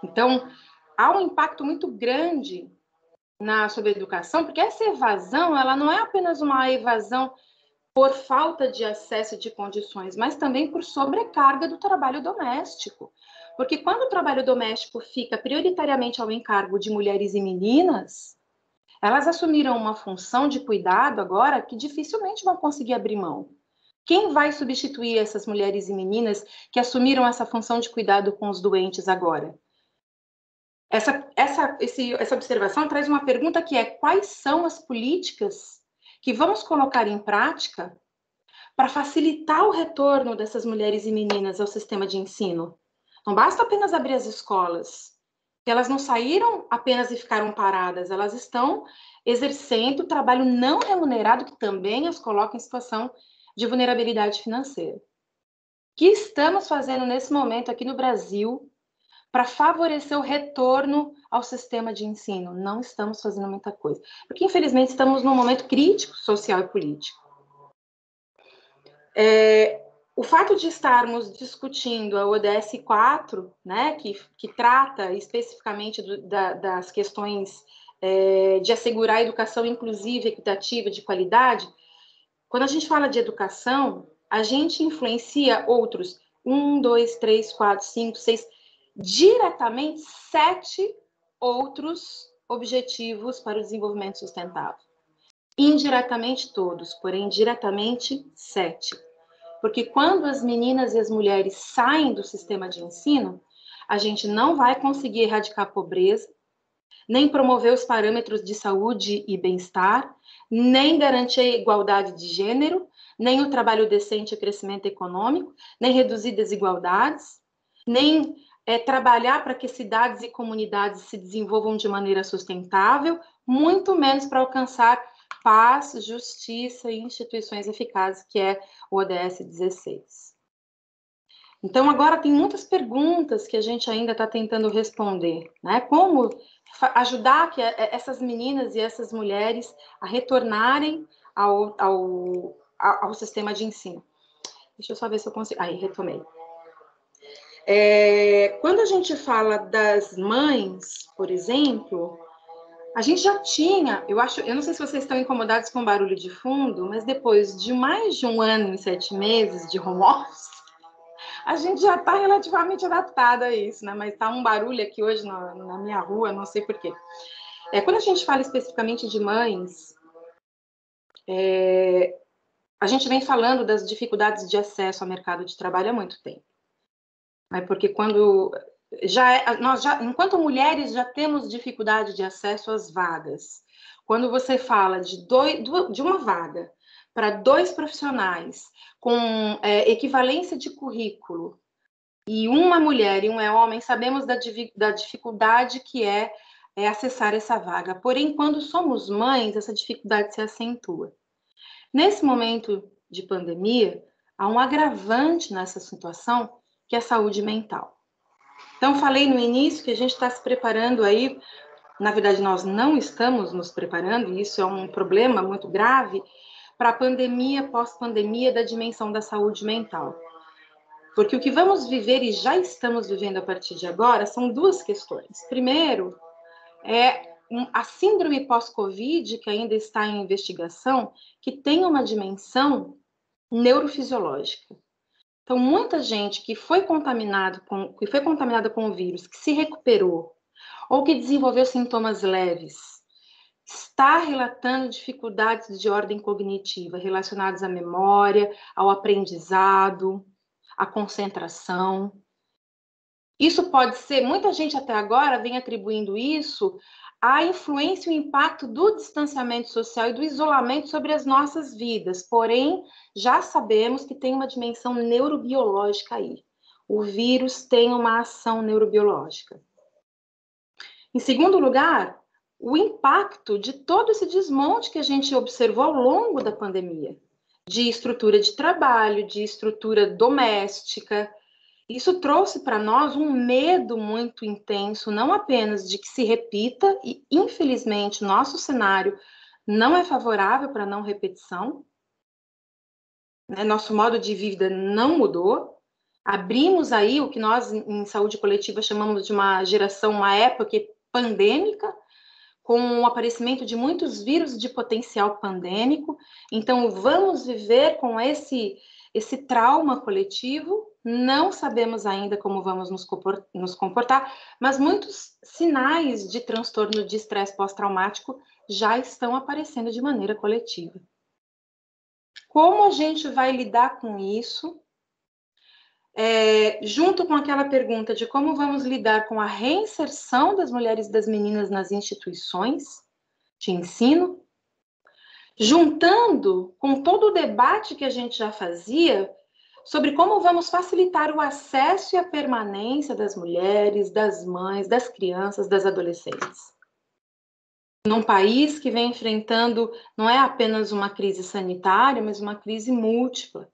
Então, há um impacto muito grande sobre a educação, porque essa evasão, ela não é apenas uma evasão por falta de acesso de condições, mas também por sobrecarga do trabalho doméstico. Porque quando o trabalho doméstico fica prioritariamente ao encargo de mulheres e meninas, elas assumiram uma função de cuidado agora que dificilmente vão conseguir abrir mão. Quem vai substituir essas mulheres e meninas que assumiram essa função de cuidado com os doentes agora? Essa observação traz uma pergunta que é: quais são as políticas que vamos colocar em prática para facilitar o retorno dessas mulheres e meninas ao sistema de ensino? Não basta apenas abrir as escolas. Elas não saíram apenas e ficaram paradas, elas estão exercendo trabalho não remunerado, que também as coloca em situação de vulnerabilidade financeira. O que estamos fazendo nesse momento aqui no Brasil para favorecer o retorno ao sistema de ensino? Não estamos fazendo muita coisa, porque infelizmente estamos num momento crítico social e político. O fato de estarmos discutindo a ODS 4, né, que trata especificamente das questões de assegurar a educação inclusiva, equitativa, de qualidade, quando a gente fala de educação, a gente influencia outros 1, 2, 3, 4, 5, 6, diretamente 7 outros objetivos para o desenvolvimento sustentável. Indiretamente todos, porém diretamente 7. Porque quando as meninas e as mulheres saem do sistema de ensino, a gente não vai conseguir erradicar a pobreza, nem promover os parâmetros de saúde e bem-estar, nem garantir a igualdade de gênero, nem o trabalho decente e crescimento econômico, nem reduzir desigualdades, nem trabalhar para que cidades e comunidades se desenvolvam de maneira sustentável, muito menos para alcançar paz, justiça e instituições eficazes, que é o ODS 16. Então, agora tem muitas perguntas que a gente ainda está tentando responder, né? Como ajudar essas meninas e essas mulheres a retornarem ao sistema de ensino. Deixa eu só ver se eu consigo. Aí, retomei. Quando a gente fala das mães, por exemplo, a gente já tinha, eu não sei se vocês estão incomodados com o barulho de fundo, mas depois de mais de 1 ano e 7 meses de home office, a gente já está relativamente adaptada a isso, né? Mas está um barulho aqui hoje na minha rua, não sei porquê. Quando a gente fala especificamente de mães, a gente vem falando das dificuldades de acesso ao mercado de trabalho há muito tempo. Porque enquanto mulheres já temos dificuldade de acesso às vagas. Quando você fala de uma vaga para 2 profissionais com equivalência de currículo e uma mulher e um homem, sabemos da dificuldade que é acessar essa vaga. Porém, quando somos mães, essa dificuldade se acentua. Nesse momento de pandemia, há um agravante nessa situação, que é a saúde mental. Então, falei no início que a gente está se preparando aí, na verdade, nós não estamos nos preparando, e isso é um problema muito grave, para a pandemia, pós-pandemia, da dimensão da saúde mental. Porque o que vamos viver e já estamos vivendo a partir de agora são 2 questões. Primeiro, a síndrome pós-Covid, que ainda está em investigação, que tem uma dimensão neurofisiológica. Então, muita gente que foi contaminada com o vírus, que se recuperou, ou que desenvolveu sintomas leves, está relatando dificuldades de ordem cognitiva relacionadas à memória, ao aprendizado, à concentração. Isso pode ser, muita gente até agora vem atribuindo isso a influência e o impacto do distanciamento social e do isolamento sobre as nossas vidas. Porém, já sabemos que tem uma dimensão neurobiológica aí. O vírus tem uma ação neurobiológica. Em segundo lugar, o impacto de todo esse desmonte que a gente observou ao longo da pandemia, de estrutura de trabalho, de estrutura doméstica. Isso trouxe para nós um medo muito intenso, não apenas de que se repita, e infelizmente nosso cenário não é favorável para não repetição, né? Nosso modo de vida não mudou, abrimos aí o que nós em saúde coletiva chamamos de uma época pandêmica, com o aparecimento de muitos vírus de potencial pandêmico. Então, vamos viver com esse trauma coletivo, não sabemos ainda como vamos nos comportar, mas muitos sinais de transtorno de estresse pós-traumático já estão aparecendo de maneira coletiva. Como a gente vai lidar com isso? Junto com aquela pergunta de como vamos lidar com a reinserção das mulheres e das meninas nas instituições de ensino, juntando com todo o debate que a gente já fazia sobre como vamos facilitar o acesso e a permanência das mulheres, das mães, das crianças, das adolescentes. Num país que vem enfrentando não é apenas uma crise sanitária, mas uma crise múltipla.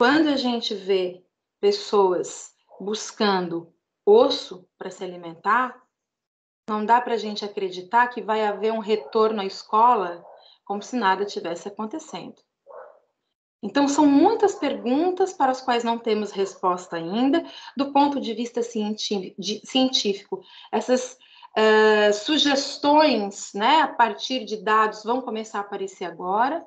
Quando a gente vê pessoas buscando osso para se alimentar, não dá para a gente acreditar que vai haver um retorno à escola como se nada tivesse acontecendo. Então, são muitas perguntas para as quais não temos resposta ainda, do ponto de vista científico. Essas sugestões, né, a partir de dados, vão começar a aparecer agora,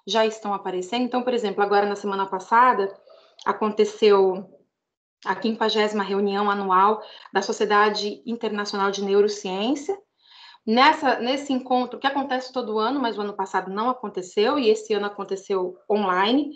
já estão aparecendo. Então, por exemplo, agora na semana passada, aconteceu a 50ª reunião anual da Sociedade Internacional de Neurociência. Nesse encontro, que acontece todo ano, mas o ano passado não aconteceu, e esse ano aconteceu online,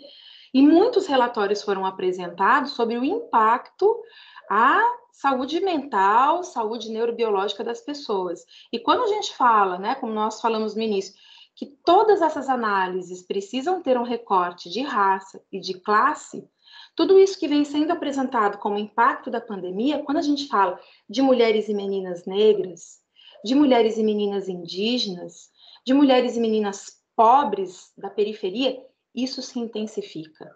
e muitos relatórios foram apresentados sobre o impacto à saúde mental, saúde neurobiológica das pessoas. E quando a gente fala, né, como nós falamos no início, que todas essas análises precisam ter um recorte de raça e de classe, tudo isso que vem sendo apresentado como impacto da pandemia, quando a gente fala de mulheres e meninas negras, de mulheres e meninas indígenas, de mulheres e meninas pobres da periferia, isso se intensifica.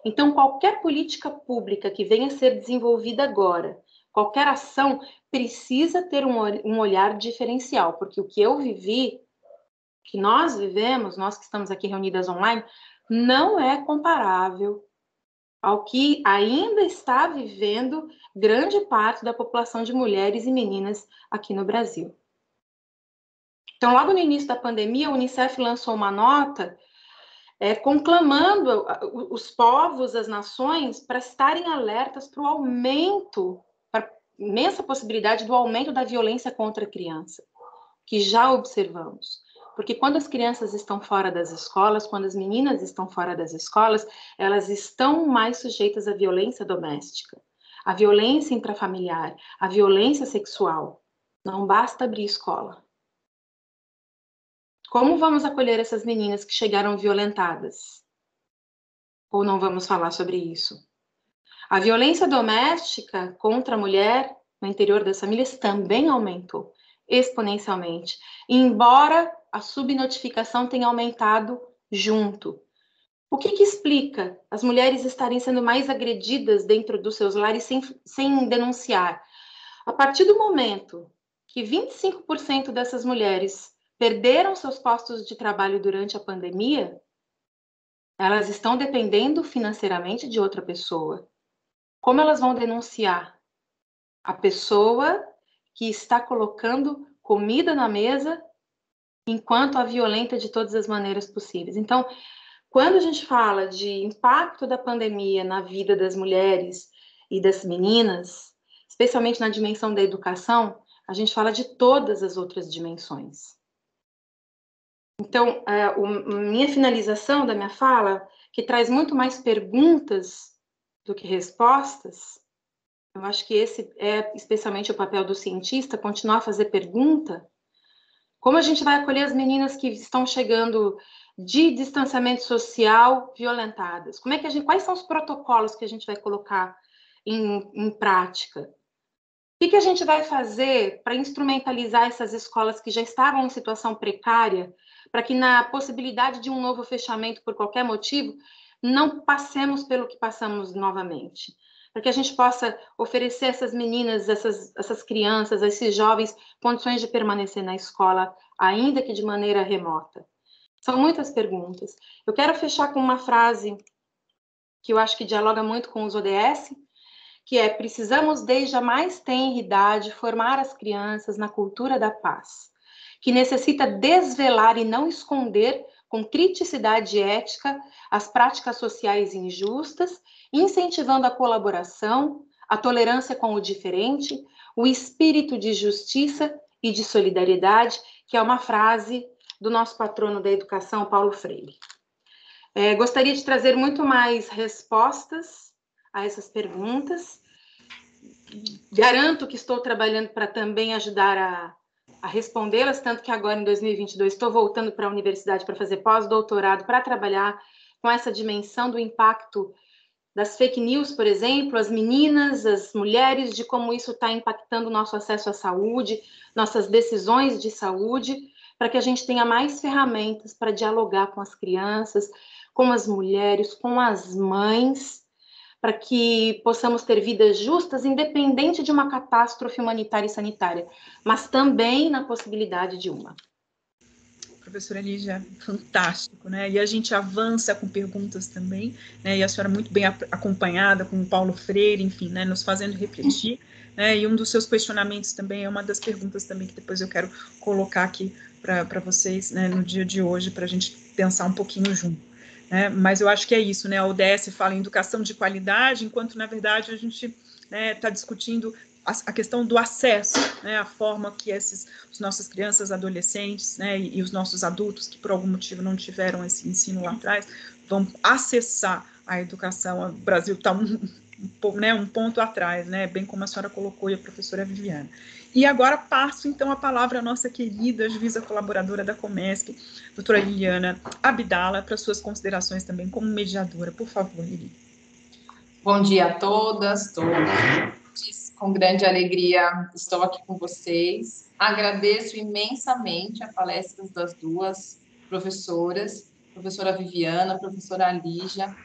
Então, qualquer política pública que venha a ser desenvolvida agora, qualquer ação, precisa ter um olhar diferencial, porque o que eu vivi, que nós vivemos, nós que estamos aqui reunidas online, não é comparável ao que ainda está vivendo grande parte da população de mulheres e meninas aqui no Brasil. Então, logo no início da pandemia, a Unicef lançou uma nota conclamando os povos, as nações, para estarem alertas para o aumento, para a imensa possibilidade do aumento da violência contra a criança, que já observamos. Porque quando as crianças estão fora das escolas, quando as meninas estão fora das escolas, elas estão mais sujeitas à violência doméstica, à violência intrafamiliar, à violência sexual. Não basta abrir escola. Como vamos acolher essas meninas que chegaram violentadas? Ou não vamos falar sobre isso? A violência doméstica contra a mulher no interior das famílias também aumentou exponencialmente, embora a subnotificação tenha aumentado junto. O que explica as mulheres estarem sendo mais agredidas dentro dos seus lares sem denunciar? A partir do momento que 25% dessas mulheres perderam seus postos de trabalho durante a pandemia, elas estão dependendo financeiramente de outra pessoa. Como elas vão denunciar? A pessoa que está colocando comida na mesa enquanto a violenta de todas as maneiras possíveis. Então, quando a gente fala de impacto da pandemia na vida das mulheres e das meninas, especialmente na dimensão da educação, a gente fala de todas as outras dimensões. Então, minha finalização da minha fala, que traz muito mais perguntas do que respostas, eu acho que esse é especialmente o papel do cientista, continuar a fazer pergunta, Como a gente vai acolher as meninas que estão chegando de distanciamento social violentadas? Quais são os protocolos que a gente vai colocar em prática? O que a gente vai fazer para instrumentalizar essas escolas que já estavam em situação precária, para que na possibilidade de um novo fechamento por qualquer motivo, não passemos pelo que passamos novamente? Para que a gente possa oferecer a essas meninas, essas crianças, a esses jovens, condições de permanecer na escola, ainda que de maneira remota. São muitas perguntas. Eu quero fechar com uma frase que eu acho que dialoga muito com os ODS, que é: precisamos desde a mais tenra idade formar as crianças na cultura da paz, que necessita desvelar e não esconder com criticidade ética as práticas sociais injustas, incentivando a colaboração, a tolerância com o diferente, o espírito de justiça e de solidariedade, que é uma frase do nosso patrono da educação, Paulo Freire. Gostaria de trazer muito mais respostas a essas perguntas. Garanto que estou trabalhando para também ajudar a respondê-las, tanto que agora, em 2022, estou voltando para a universidade para fazer pós-doutorado, para trabalhar com essa dimensão do impacto das fake news, por exemplo, as meninas, as mulheres, de como isso está impactando o nosso acesso à saúde, nossas decisões de saúde, para que a gente tenha mais ferramentas para dialogar com as crianças, com as mulheres, com as mães, para que possamos ter vidas justas, independente de uma catástrofe humanitária e sanitária, mas também na possibilidade de uma. Professora Lígia, fantástico, né? E a gente avança com perguntas também, né? E a senhora muito bem acompanhada com o Paulo Freire, enfim, né? Nos fazendo refletir, né? E um dos seus questionamentos também é uma das perguntas também que depois eu quero colocar aqui para vocês, né? No dia de hoje, para a gente pensar um pouquinho junto. Mas eu acho que é isso, né? A ODS fala em educação de qualidade, enquanto, na verdade, a gente está discutindo a questão do acesso, né? A forma que os nossas crianças, adolescentes, né? E os nossos adultos, que por algum motivo não tiveram esse ensino lá atrás, vão acessar a educação. O Brasil está um ponto atrás, né? Bem como a senhora colocou e a professora Viviana. E agora passo, então, a palavra à nossa querida juíza colaboradora da Comesp, doutora Liliana Abdala, para suas considerações também como mediadora. Por favor, Lili. Bom dia a todas, todos. Com grande alegria estou aqui com vocês. Agradeço imensamente a palestra das duas professoras, professora Viviana, professora Lígia.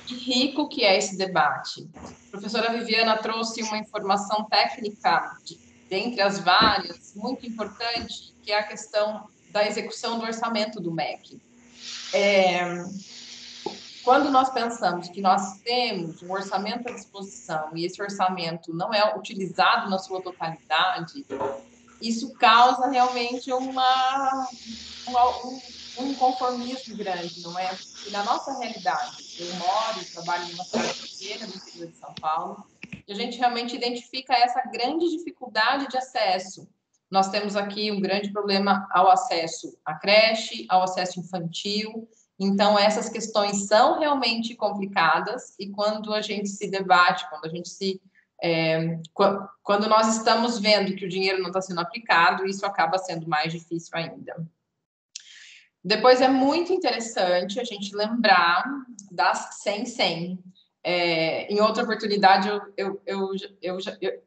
Que rico que é esse debate. A professora Viviana trouxe uma informação técnica, dentre as várias, muito importante, que é a questão da execução do orçamento do MEC. Quando nós pensamos que nós temos um orçamento à disposição e esse orçamento não é utilizado na sua totalidade, isso causa realmente um inconformismo grande, não é? E na nossa realidade, eu moro e trabalho em uma cidade pequena do interior de São Paulo, e a gente realmente identifica essa grande dificuldade de acesso. Nós temos aqui um grande problema ao acesso à creche, ao acesso infantil. Então, essas questões são realmente complicadas e quando a gente se debate, quando nós estamos vendo que o dinheiro não está sendo aplicado, isso acaba sendo mais difícil ainda. Depois, é muito interessante a gente lembrar das 100-100. Em outra oportunidade,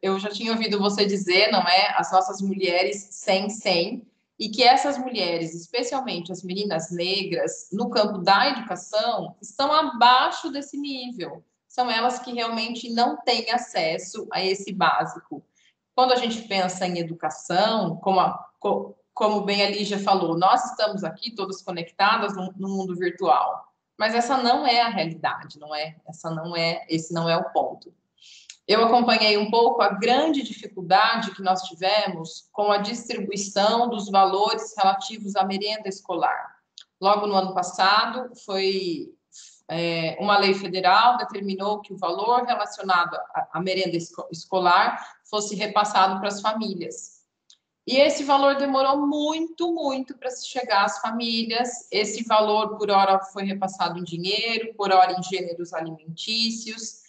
eu já tinha ouvido você dizer, não é? As nossas mulheres 100-100. E que essas mulheres, especialmente as meninas negras, no campo da educação, estão abaixo desse nível. São elas que realmente não têm acesso a esse básico. Quando a gente pensa em educação, como bem a Lígia falou, nós estamos aqui todas conectadas no mundo virtual, mas essa não é a realidade, não é? Esse não é o ponto. Eu acompanhei um pouco a grande dificuldade que nós tivemos com a distribuição dos valores relativos à merenda escolar. Logo no ano passado, uma lei federal determinou que o valor relacionado à merenda escolar fosse repassado para as famílias. E esse valor demorou muito, muito para se chegar às famílias. Esse valor, por hora, foi repassado em dinheiro, por hora em gêneros alimentícios.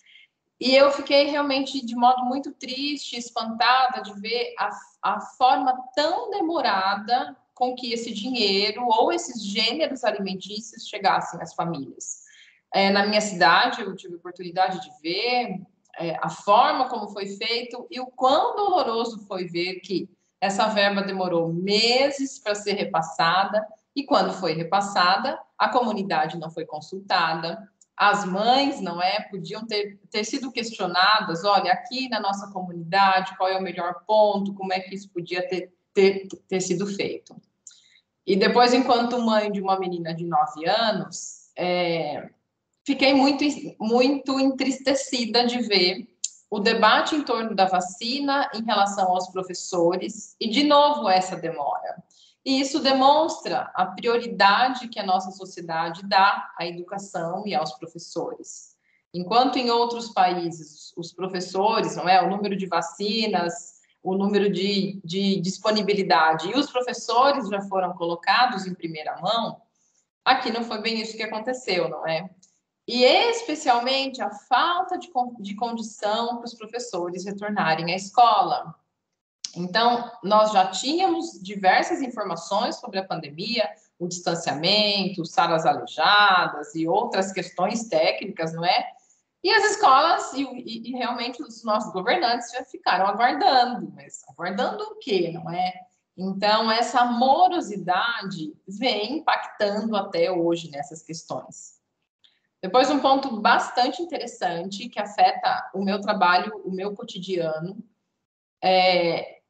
E eu fiquei realmente de modo muito triste, espantada de ver a forma tão demorada com que esse dinheiro ou esses gêneros alimentícios chegassem às famílias. Na minha cidade, eu tive a oportunidade de ver a forma como foi feito e o quão doloroso foi ver que essa verba demorou meses para ser repassada, e quando foi repassada, a comunidade não foi consultada, as mães, não podiam ter sido questionadas, olha, aqui na nossa comunidade, qual é o melhor ponto, como é que isso podia ter sido feito. E depois, enquanto mãe de uma menina de 9 anos, fiquei muito entristecida de ver o debate em torno da vacina em relação aos professores, e, de novo, essa demora. E isso demonstra a prioridade que a nossa sociedade dá à educação e aos professores. Enquanto em outros países, os professores, o número de vacinas, o número de disponibilidade, e os professores já foram colocados em primeira mão, aqui não foi bem isso que aconteceu, não é? E especialmente a falta de condição para os professores retornarem à escola. Então, nós já tínhamos diversas informações sobre a pandemia, o distanciamento, salas alejadas e outras questões técnicas, não é? E as escolas e realmente os nossos governantes já ficaram aguardando, mas aguardando o quê, não é? Então, essa morosidade vem impactando até hoje nessas questões. Depois, um ponto bastante interessante que afeta o meu trabalho, o meu cotidiano.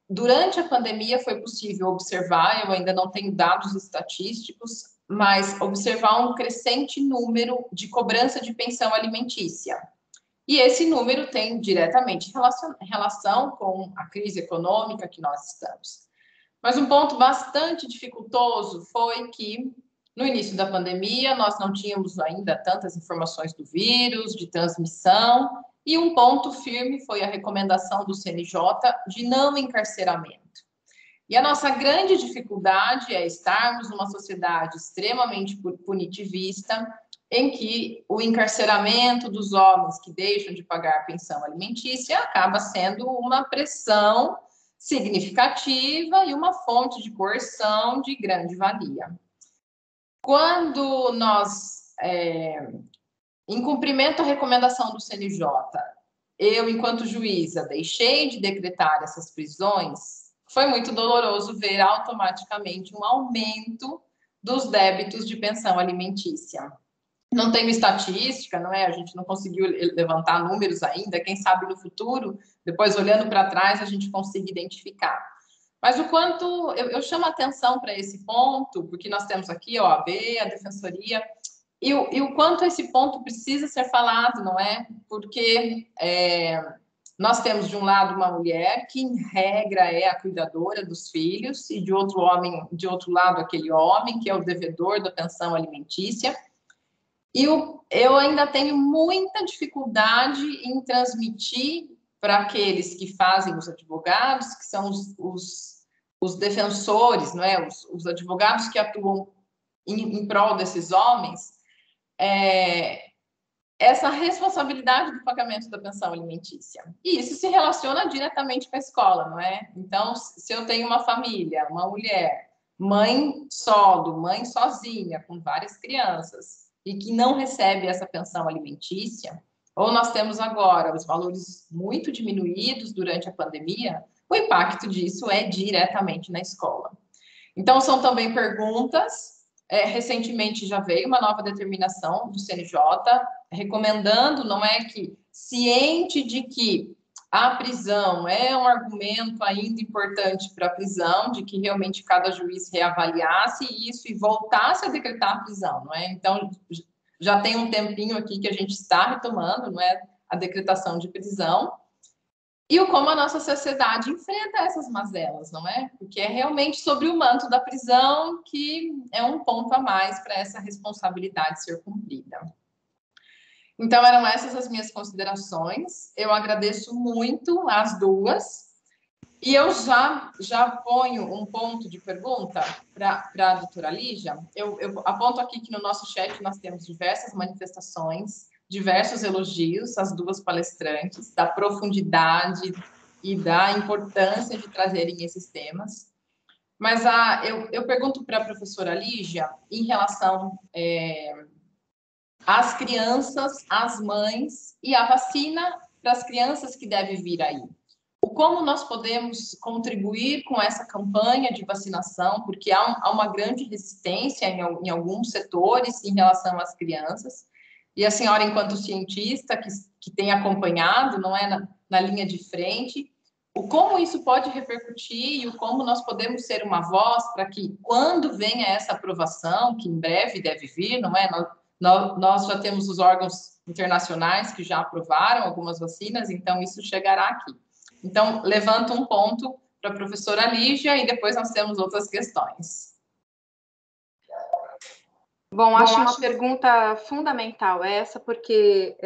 Durante a pandemia foi possível observar, eu ainda não tenho dados estatísticos, mas observar um crescente número de cobrança de pensão alimentícia. E esse número tem diretamente relação com a crise econômica que nós estamos. Mas um ponto bastante dificultoso foi que, no início da pandemia, nós não tínhamos ainda tantas informações do vírus, de transmissão, e um ponto firme foi a recomendação do CNJ de não encarceramento. E a nossa grande dificuldade é estarmos numa sociedade extremamente punitivista, em que o encarceramento dos homens que deixam de pagar pensão alimentícia acaba sendo uma pressão significativa e uma fonte de coerção de grande valia. Quando nós, em cumprimento à recomendação do CNJ, eu, enquanto juíza, deixei de decretar essas prisões, foi muito doloroso ver automaticamente um aumento dos débitos de pensão alimentícia. Não tenho estatística, a gente não conseguiu levantar números ainda, quem sabe no futuro, depois olhando para trás, a gente consiga identificar. Mas o quanto eu chamo a atenção para esse ponto, porque nós temos aqui a OAB, a Defensoria, e o quanto esse ponto precisa ser falado, não é? Porque nós temos, de um lado, uma mulher que, em regra, é a cuidadora dos filhos, e de outro lado, aquele homem que é o devedor da pensão alimentícia. E eu ainda tenho muita dificuldade em transmitir para aqueles que fazem os advogados, que são os defensores, não é? Os advogados que atuam em prol desses homens, essa responsabilidade do pagamento da pensão alimentícia. E isso se relaciona diretamente com a escola, não é? Então, se eu tenho uma família, uma mulher, mãe solo, mãe sozinha, com várias crianças, e que não recebe essa pensão alimentícia, ou nós temos agora os valores muito diminuídos durante a pandemia, o impacto disso é diretamente na escola. Então, são também perguntas. Recentemente já veio uma nova determinação do CNJ, recomendando, não é, que, ciente de que a prisão é um argumento ainda importante para a prisão, de que realmente cada juiz reavaliasse isso e voltasse a decretar a prisão, não é? Então, já tem um tempinho aqui que a gente está retomando, não é, a decretação de prisão, e como a nossa sociedade enfrenta essas mazelas, não é? Porque é realmente sobre o manto da prisão que é um ponto a mais para essa responsabilidade ser cumprida. Então, eram essas as minhas considerações. Eu agradeço muito as duas. E eu já ponho um ponto de pergunta para a doutora Lígia. Eu aponto aqui que no nosso chat nós temos diversas manifestações, diversos elogios às duas palestrantes, da profundidade e da importância de trazerem esses temas. Mas eu pergunto para a professora Lígia em relação às crianças, às mães e a vacina para as crianças que deve vir aí. Como nós podemos contribuir com essa campanha de vacinação, porque há uma grande resistência em alguns setores em relação às crianças. E a senhora, enquanto cientista que tem acompanhado, não é na linha de frente, o como isso pode repercutir e o como nós podemos ser uma voz para que, quando venha essa aprovação, que em breve deve vir, não é? Nós já temos os órgãos internacionais que já aprovaram algumas vacinas, então isso chegará aqui. Então, levanto um ponto para a professora Lígia e depois nós temos outras questões. Bom, acho uma pergunta fundamental essa, porque...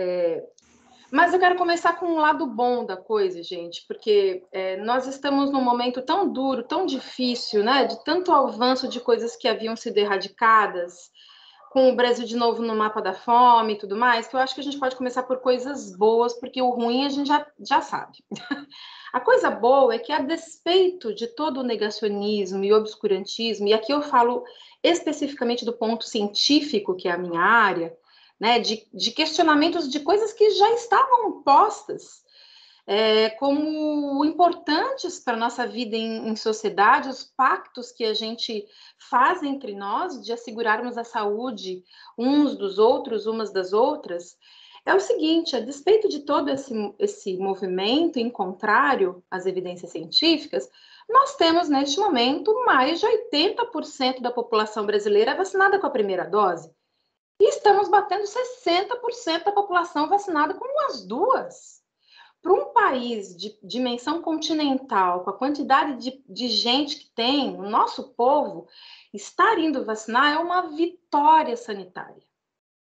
Mas eu quero começar com um lado bom da coisa, gente, porque nós estamos num momento tão duro, tão difícil, né? De tanto avanço de coisas que haviam sido erradicadas, com o Brasil de novo no mapa da fome e tudo mais, que eu acho que a gente pode começar por coisas boas, porque o ruim a gente já sabe. A coisa boa é que, a despeito de todo o negacionismo e obscurantismo, e aqui eu falo especificamente do ponto científico, que é a minha área, né, de questionamentos de coisas que já estavam postas, como importantes para a nossa vida em sociedade, os pactos que a gente faz entre nós de assegurarmos a saúde uns dos outros, umas das outras, é o seguinte: a despeito de todo esse movimento em contrário às evidências científicas, nós temos, neste momento, mais de 80% da população brasileira vacinada com a primeira dose. E estamos batendo 60% da população vacinada com as duas. Para um país de dimensão continental, com a quantidade de gente que tem, o nosso povo, estar indo vacinar é uma vitória sanitária.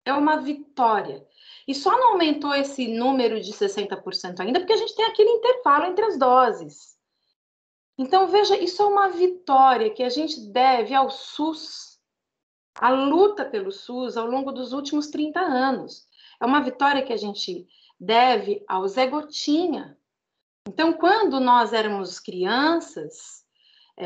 É uma vitória. E só não aumentou esse número de 60% ainda porque a gente tem aquele intervalo entre as doses. Então, veja, isso é uma vitória que a gente deve ao SUS, à luta pelo SUS ao longo dos últimos 30 anos. É uma vitória que a gente deve ao Zé Gotinha. Então, quando nós éramos crianças,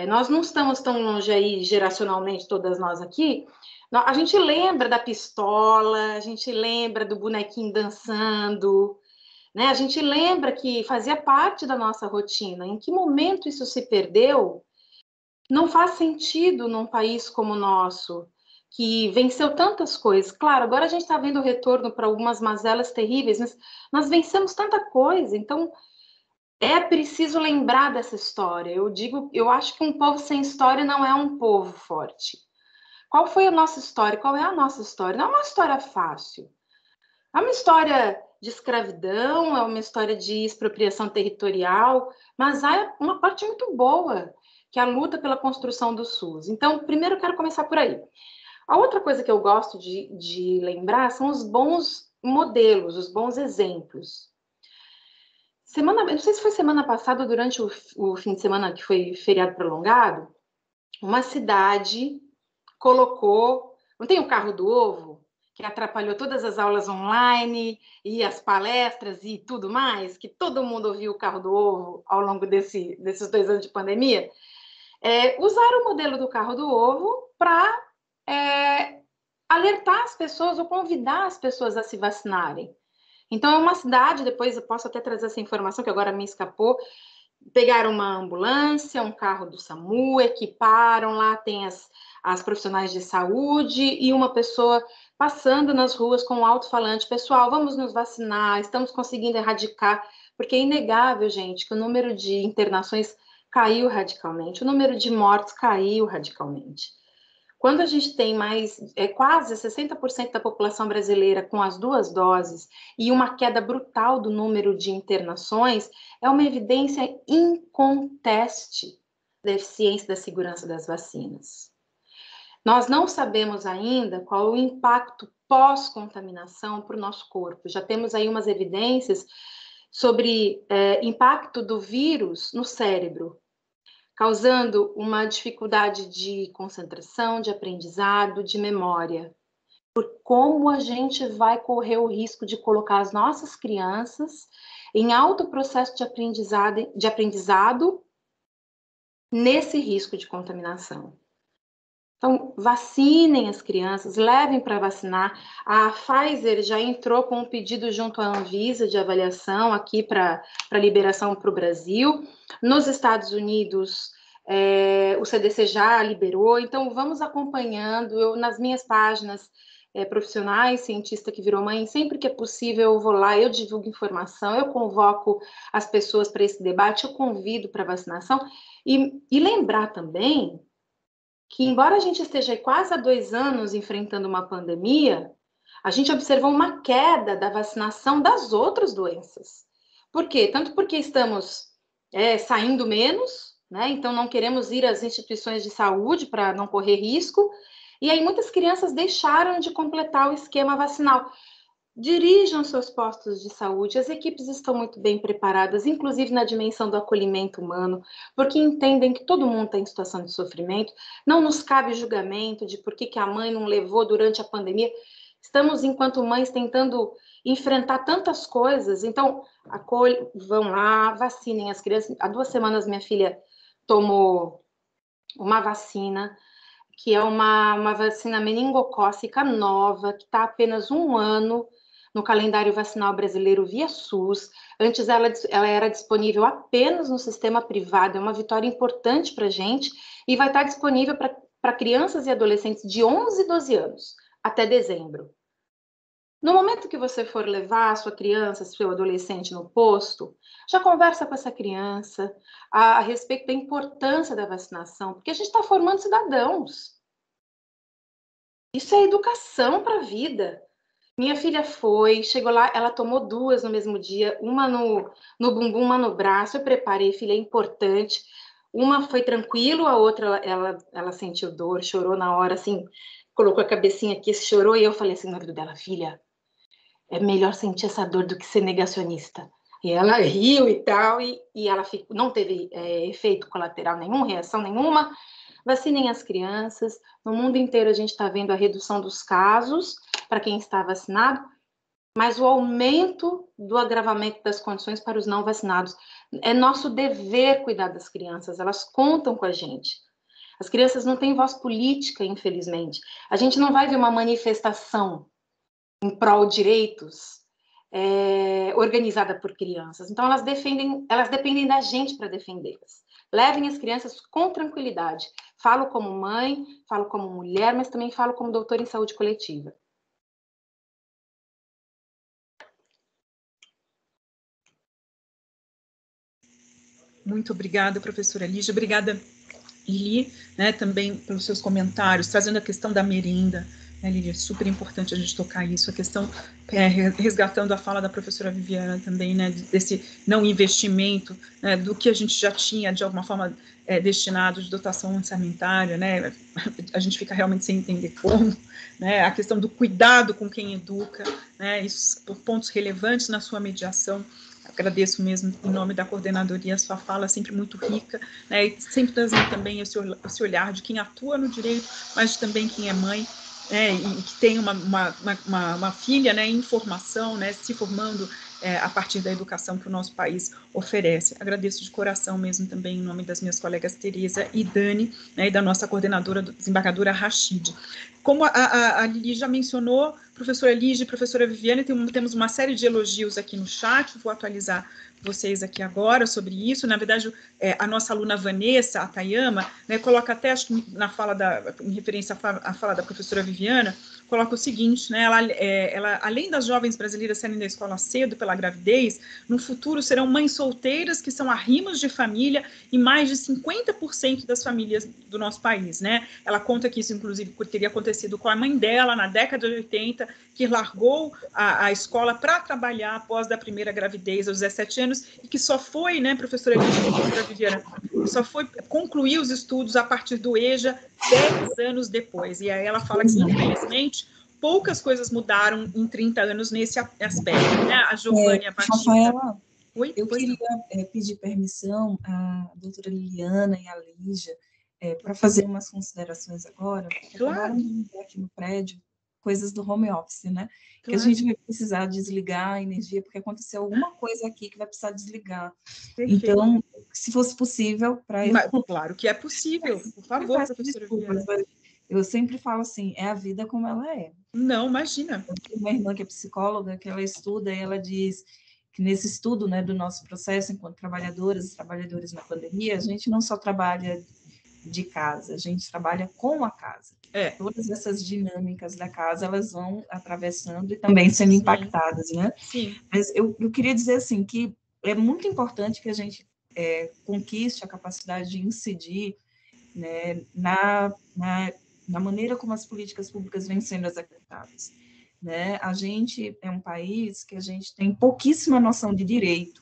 nós não estamos tão longe aí, geracionalmente, todas nós aqui, a gente lembra da pistola, a gente lembra do bonequinho dançando, né? A gente lembra que fazia parte da nossa rotina. Em que momento isso se perdeu? Não faz sentido num país como o nosso, que venceu tantas coisas. Claro, agora a gente está vendo o retorno para algumas mazelas terríveis, mas nós vencemos tanta coisa, então é preciso lembrar dessa história. Eu acho que um povo sem história não é um povo forte. Qual foi a nossa história? Qual é a nossa história? Não é uma história fácil. É uma história de escravidão, é uma história de expropriação territorial, mas há uma parte muito boa, que é a luta pela construção do SUS. Então, primeiro eu quero começar por aí. A outra coisa que eu gosto de lembrar são os bons modelos, os bons exemplos. Não sei se foi semana passada, durante o fim de semana que foi feriado prolongado, uma cidade colocou... Não tem o carro do ovo, que atrapalhou todas as aulas online e as palestras e tudo mais, que todo mundo ouviu o carro do ovo ao longo desses 2 anos de pandemia? Usaram o modelo do carro do ovo para alertar as pessoas ou convidar as pessoas a se vacinarem. Então, é uma cidade, depois eu posso até trazer essa informação, que agora me escapou, pegaram uma ambulância, um carro do SAMU, equiparam, lá tem as profissionais de saúde e uma pessoa passando nas ruas com um alto-falante: pessoal, vamos nos vacinar, estamos conseguindo erradicar, porque é inegável, gente, que o número de internações caiu radicalmente, o número de mortes caiu radicalmente. Quando a gente tem quase 60% da população brasileira com as 2 doses e uma queda brutal do número de internações, é uma evidência inconteste da eficiência da segurança das vacinas. Nós não sabemos ainda qual é o impacto pós-contaminação para o nosso corpo. Já temos aí umas evidências sobre impacto do vírus no cérebro, causando uma dificuldade de concentração, de aprendizado, de memória. Por como a gente vai correr o risco de colocar as nossas crianças em alto processo de aprendizado nesse risco de contaminação. Então, vacinem as crianças, levem para vacinar. A Pfizer já entrou com um pedido junto à Anvisa de avaliação aqui para liberação para o Brasil. Nos Estados Unidos, o CDC já liberou. Então, vamos acompanhando. Eu, nas minhas páginas profissionais, cientista que virou mãe, sempre que é possível eu vou lá, eu divulgo informação, eu convoco as pessoas para esse debate, eu convido para vacinação. E lembrar também que, embora a gente esteja quase há 2 anos enfrentando uma pandemia, a gente observou uma queda da vacinação das outras doenças. Por quê? Tanto porque estamos saindo menos, né? Então não queremos ir às instituições de saúde para não correr risco, e aí muitas crianças deixaram de completar o esquema vacinal. Dirijam seus postos de saúde, as equipes estão muito bem preparadas, inclusive na dimensão do acolhimento humano, porque entendem que todo mundo está em situação de sofrimento, não nos cabe julgamento de por que a mãe não levou durante a pandemia. Estamos, enquanto mães, tentando enfrentar tantas coisas, então, vão lá, vacinem as crianças. Há 2 semanas, minha filha tomou uma vacina, que é uma vacina meningocócica nova, que está há apenas 1 ano no calendário vacinal brasileiro via SUS. Antes ela era disponível apenas no sistema privado, é uma vitória importante para a gente, e vai estar disponível para crianças e adolescentes de 11 e 12 anos, até dezembro. No momento que você for levar a sua criança, seu adolescente no posto, já conversa com essa criança a respeito da importância da vacinação, porque a gente está formando cidadãos. Isso é educação para a vida. Minha filha chegou lá, ela tomou 2 no mesmo dia, uma no bumbum, uma no braço. Eu preparei, filha, é importante. Uma foi tranquilo, a outra ela sentiu dor, chorou na hora, assim, colocou a cabecinha aqui, chorou, e eu falei assim no ouvido dela: filha, é melhor sentir essa dor do que ser negacionista. E ela riu e tal, e ela não teve efeito colateral nenhum, reação nenhuma. Vacinem as crianças. No mundo inteiro a gente está vendo a redução dos casos para quem está vacinado, mas o aumento do agravamento das condições para os não vacinados. É nosso dever cuidar das crianças, elas contam com a gente. As crianças não têm voz política, infelizmente. A gente não vai ver uma manifestação em prol de direitos organizada por crianças. Então, elas dependem da gente para defendê-las. Levem as crianças com tranquilidade. Falo como mãe, falo como mulher, mas também falo como doutora em saúde coletiva. Muito obrigada, professora Lígia. Obrigada, Lili, né, também pelos seus comentários, trazendo a questão da merenda. Lili, é super importante a gente tocar isso, a questão, resgatando a fala da professora Viviana também, né, desse não investimento, né, do que a gente já tinha, de alguma forma, destinado de dotação orçamentária, né, a gente fica realmente sem entender como, né, a questão do cuidado com quem educa, né, isso por pontos relevantes na sua mediação. Agradeço mesmo em nome da coordenadoria a sua fala, sempre muito rica, né, e sempre trazendo também esse olhar de quem atua no direito, mas também quem é mãe, e que tem uma filha, né, em formação, né, se formando a partir da educação que o nosso país oferece. Agradeço de coração mesmo também em nome das minhas colegas Tereza e Dani, né, e da nossa coordenadora, desembargadora Rachid. Como a Lili já mencionou, professora Lígia e professora Viviane, temos uma série de elogios aqui no chat, vou atualizar vocês aqui agora sobre isso. Na verdade, a nossa aluna Vanessa Atayama, né, coloca até, acho que na fala em referência à fala da professora Viviana, coloca o seguinte, né, ela, além das jovens brasileiras saírem da escola cedo pela gravidez, no futuro serão mães solteiras que são arrimos de família em mais de 50% das famílias do nosso país, né? Ela conta que isso, inclusive, teria acontecido com a mãe dela na década de 80, que largou a escola para trabalhar após a primeira gravidez aos 17 anos e que só foi, né, professora Lígia, professora Viviana, só foi concluir os estudos a partir do EJA 10 anos depois. E aí ela fala que, infelizmente, poucas coisas mudaram em 30 anos nesse aspecto, né? A Giovânia Batista. Rafaela, eu queria pedir permissão à doutora Liliana e à Lígia para fazer umas considerações agora. Claro. Aqui no prédio coisas do home office, né? Claro. Que a gente vai precisar desligar a energia, porque aconteceu alguma coisa aqui que vai precisar desligar. Perfeito. Então, se fosse possível, para eu... Claro que é possível, por favor, professora Viviana. Eu sempre falo assim, é a vida como ela é. Não, imagina. Eu tenho uma irmã que é psicóloga, que ela estuda, e ela diz que nesse estudo, né, do nosso processo enquanto trabalhadoras e trabalhadores na pandemia, a gente não só trabalha de casa, a gente trabalha com a casa. Todas essas dinâmicas da casa, elas vão atravessando e também sendo impactadas, né? Sim. Mas eu queria dizer, assim, que é muito importante que a gente conquiste a capacidade de incidir, né, na maneira como as políticas públicas vêm sendo executadas, né? A gente é um país que a gente tem pouquíssima noção de direito,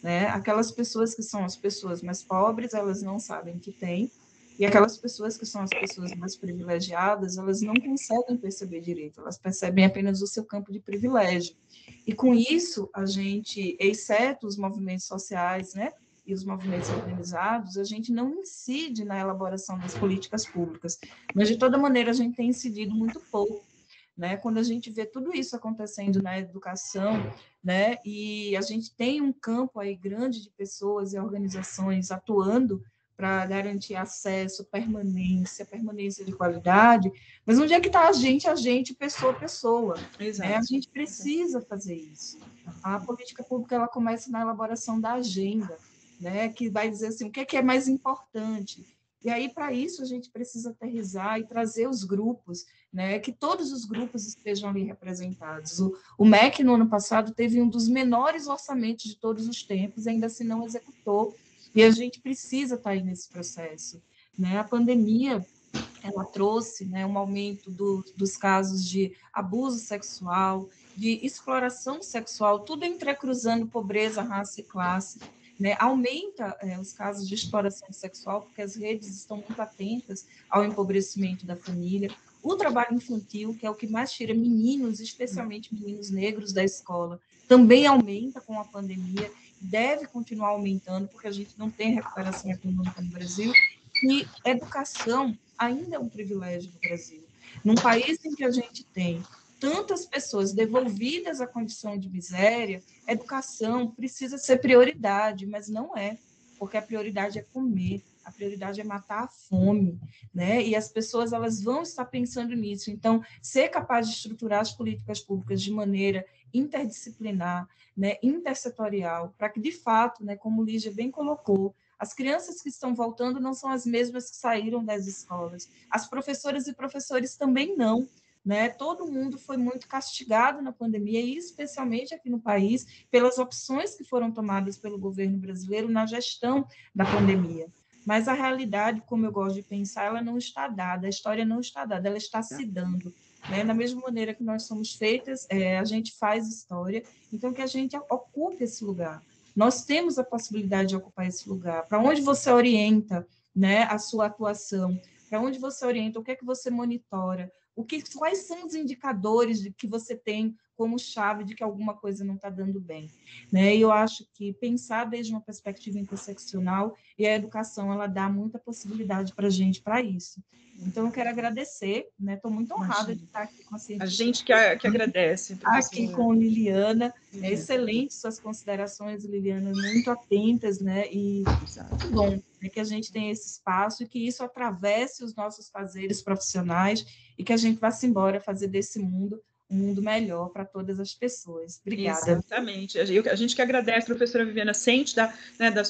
né? Aquelas pessoas que são as pessoas mais pobres, elas não sabem que tem, e aquelas pessoas que são as pessoas mais privilegiadas, elas não conseguem perceber direito, elas percebem apenas o seu campo de privilégio. E com isso, a gente, exceto os movimentos sociais, né, e os movimentos organizados, a gente não incide na elaboração das políticas públicas, mas de toda maneira a gente tem incidido muito pouco, né? Quando a gente vê tudo isso acontecendo na educação, né, e a gente tem um campo aí grande de pessoas e organizações atuando para garantir acesso, permanência de qualidade, mas onde é que está a gente, pessoa a pessoa? Né? A gente precisa fazer isso. A política pública ela começa na elaboração da agenda, né, que vai dizer assim, o que é mais importante. E aí, para isso, a gente precisa aterrissar e trazer os grupos, né, que todos os grupos estejam ali representados. O MEC, no ano passado, teve um dos menores orçamentos de todos os tempos, ainda assim não executou, e a gente precisa estar aí nesse processo. Né? A pandemia, ela trouxe, né, um aumento dos casos de abuso sexual, de exploração sexual, tudo entrecruzando pobreza, raça e classe. Né, aumenta os casos de exploração sexual, porque as redes estão muito atentas ao empobrecimento da família. O trabalho infantil, que é o que mais tira meninos, especialmente meninos negros, da escola, também aumenta com a pandemia, deve continuar aumentando, porque a gente não tem recuperação econômica no Brasil, e educação ainda é um privilégio do Brasil. Num país em que a gente tem tantas pessoas devolvidas à condição de miséria, educação precisa ser prioridade, mas não é, porque a prioridade é comer, a prioridade é matar a fome, né? E as pessoas elas vão estar pensando nisso. Então, ser capaz de estruturar as políticas públicas de maneira interdisciplinar, né, intersetorial, para que, de fato, né, como Lígia bem colocou, as crianças que estão voltando não são as mesmas que saíram das escolas. As professoras e professores também não. Né? Todo mundo foi muito castigado na pandemia, e especialmente aqui no país, pelas opções que foram tomadas pelo governo brasileiro na gestão da pandemia. Mas a realidade, como eu gosto de pensar, ela não está dada, a história não está dada, ela está se dando. Né? Da mesma maneira que nós somos feitas, a gente faz história, então que a gente ocupe esse lugar. Nós temos a possibilidade de ocupar esse lugar. Para onde você orienta, né, a sua atuação? Para onde você orienta? O que é que você monitora? Quais são os indicadores de que você tem como chave de que alguma coisa não está dando bem? Né? E eu acho que pensar desde uma perspectiva interseccional e a educação, ela dá muita possibilidade para a gente para isso. Então, eu quero agradecer, né? Estou muito honrada de estar aqui com a cientista. A gente que agradece. Aqui com Liliana. É excelente suas considerações, Liliana, muito atentas, né? E muito bom, né, que a gente tenha esse espaço e que isso atravesse os nossos fazeres profissionais e que a gente vá-se embora fazer desse mundo um mundo melhor para todas as pessoas. Obrigada. Exatamente. A gente que agradece, professora Viviana, sente da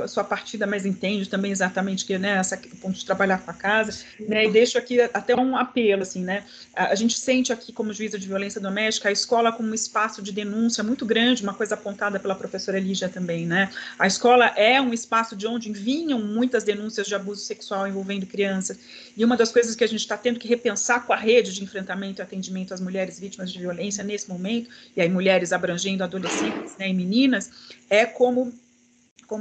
sua partida, mas entende também exatamente que, né, essa ponto de trabalhar com a casa, né, e deixo aqui até um apelo, assim, né, a gente sente aqui como juíza de violência doméstica a escola como um espaço de denúncia muito grande, uma coisa apontada pela professora Lígia também, né, a escola é um espaço de onde vinham muitas denúncias de abuso sexual envolvendo crianças, e uma das coisas que a gente está tendo que repensar com a rede de enfrentamento e atendimento às mulheres vítimas de violência nesse momento, e aí mulheres abrangendo adolescentes, né, e meninas, é como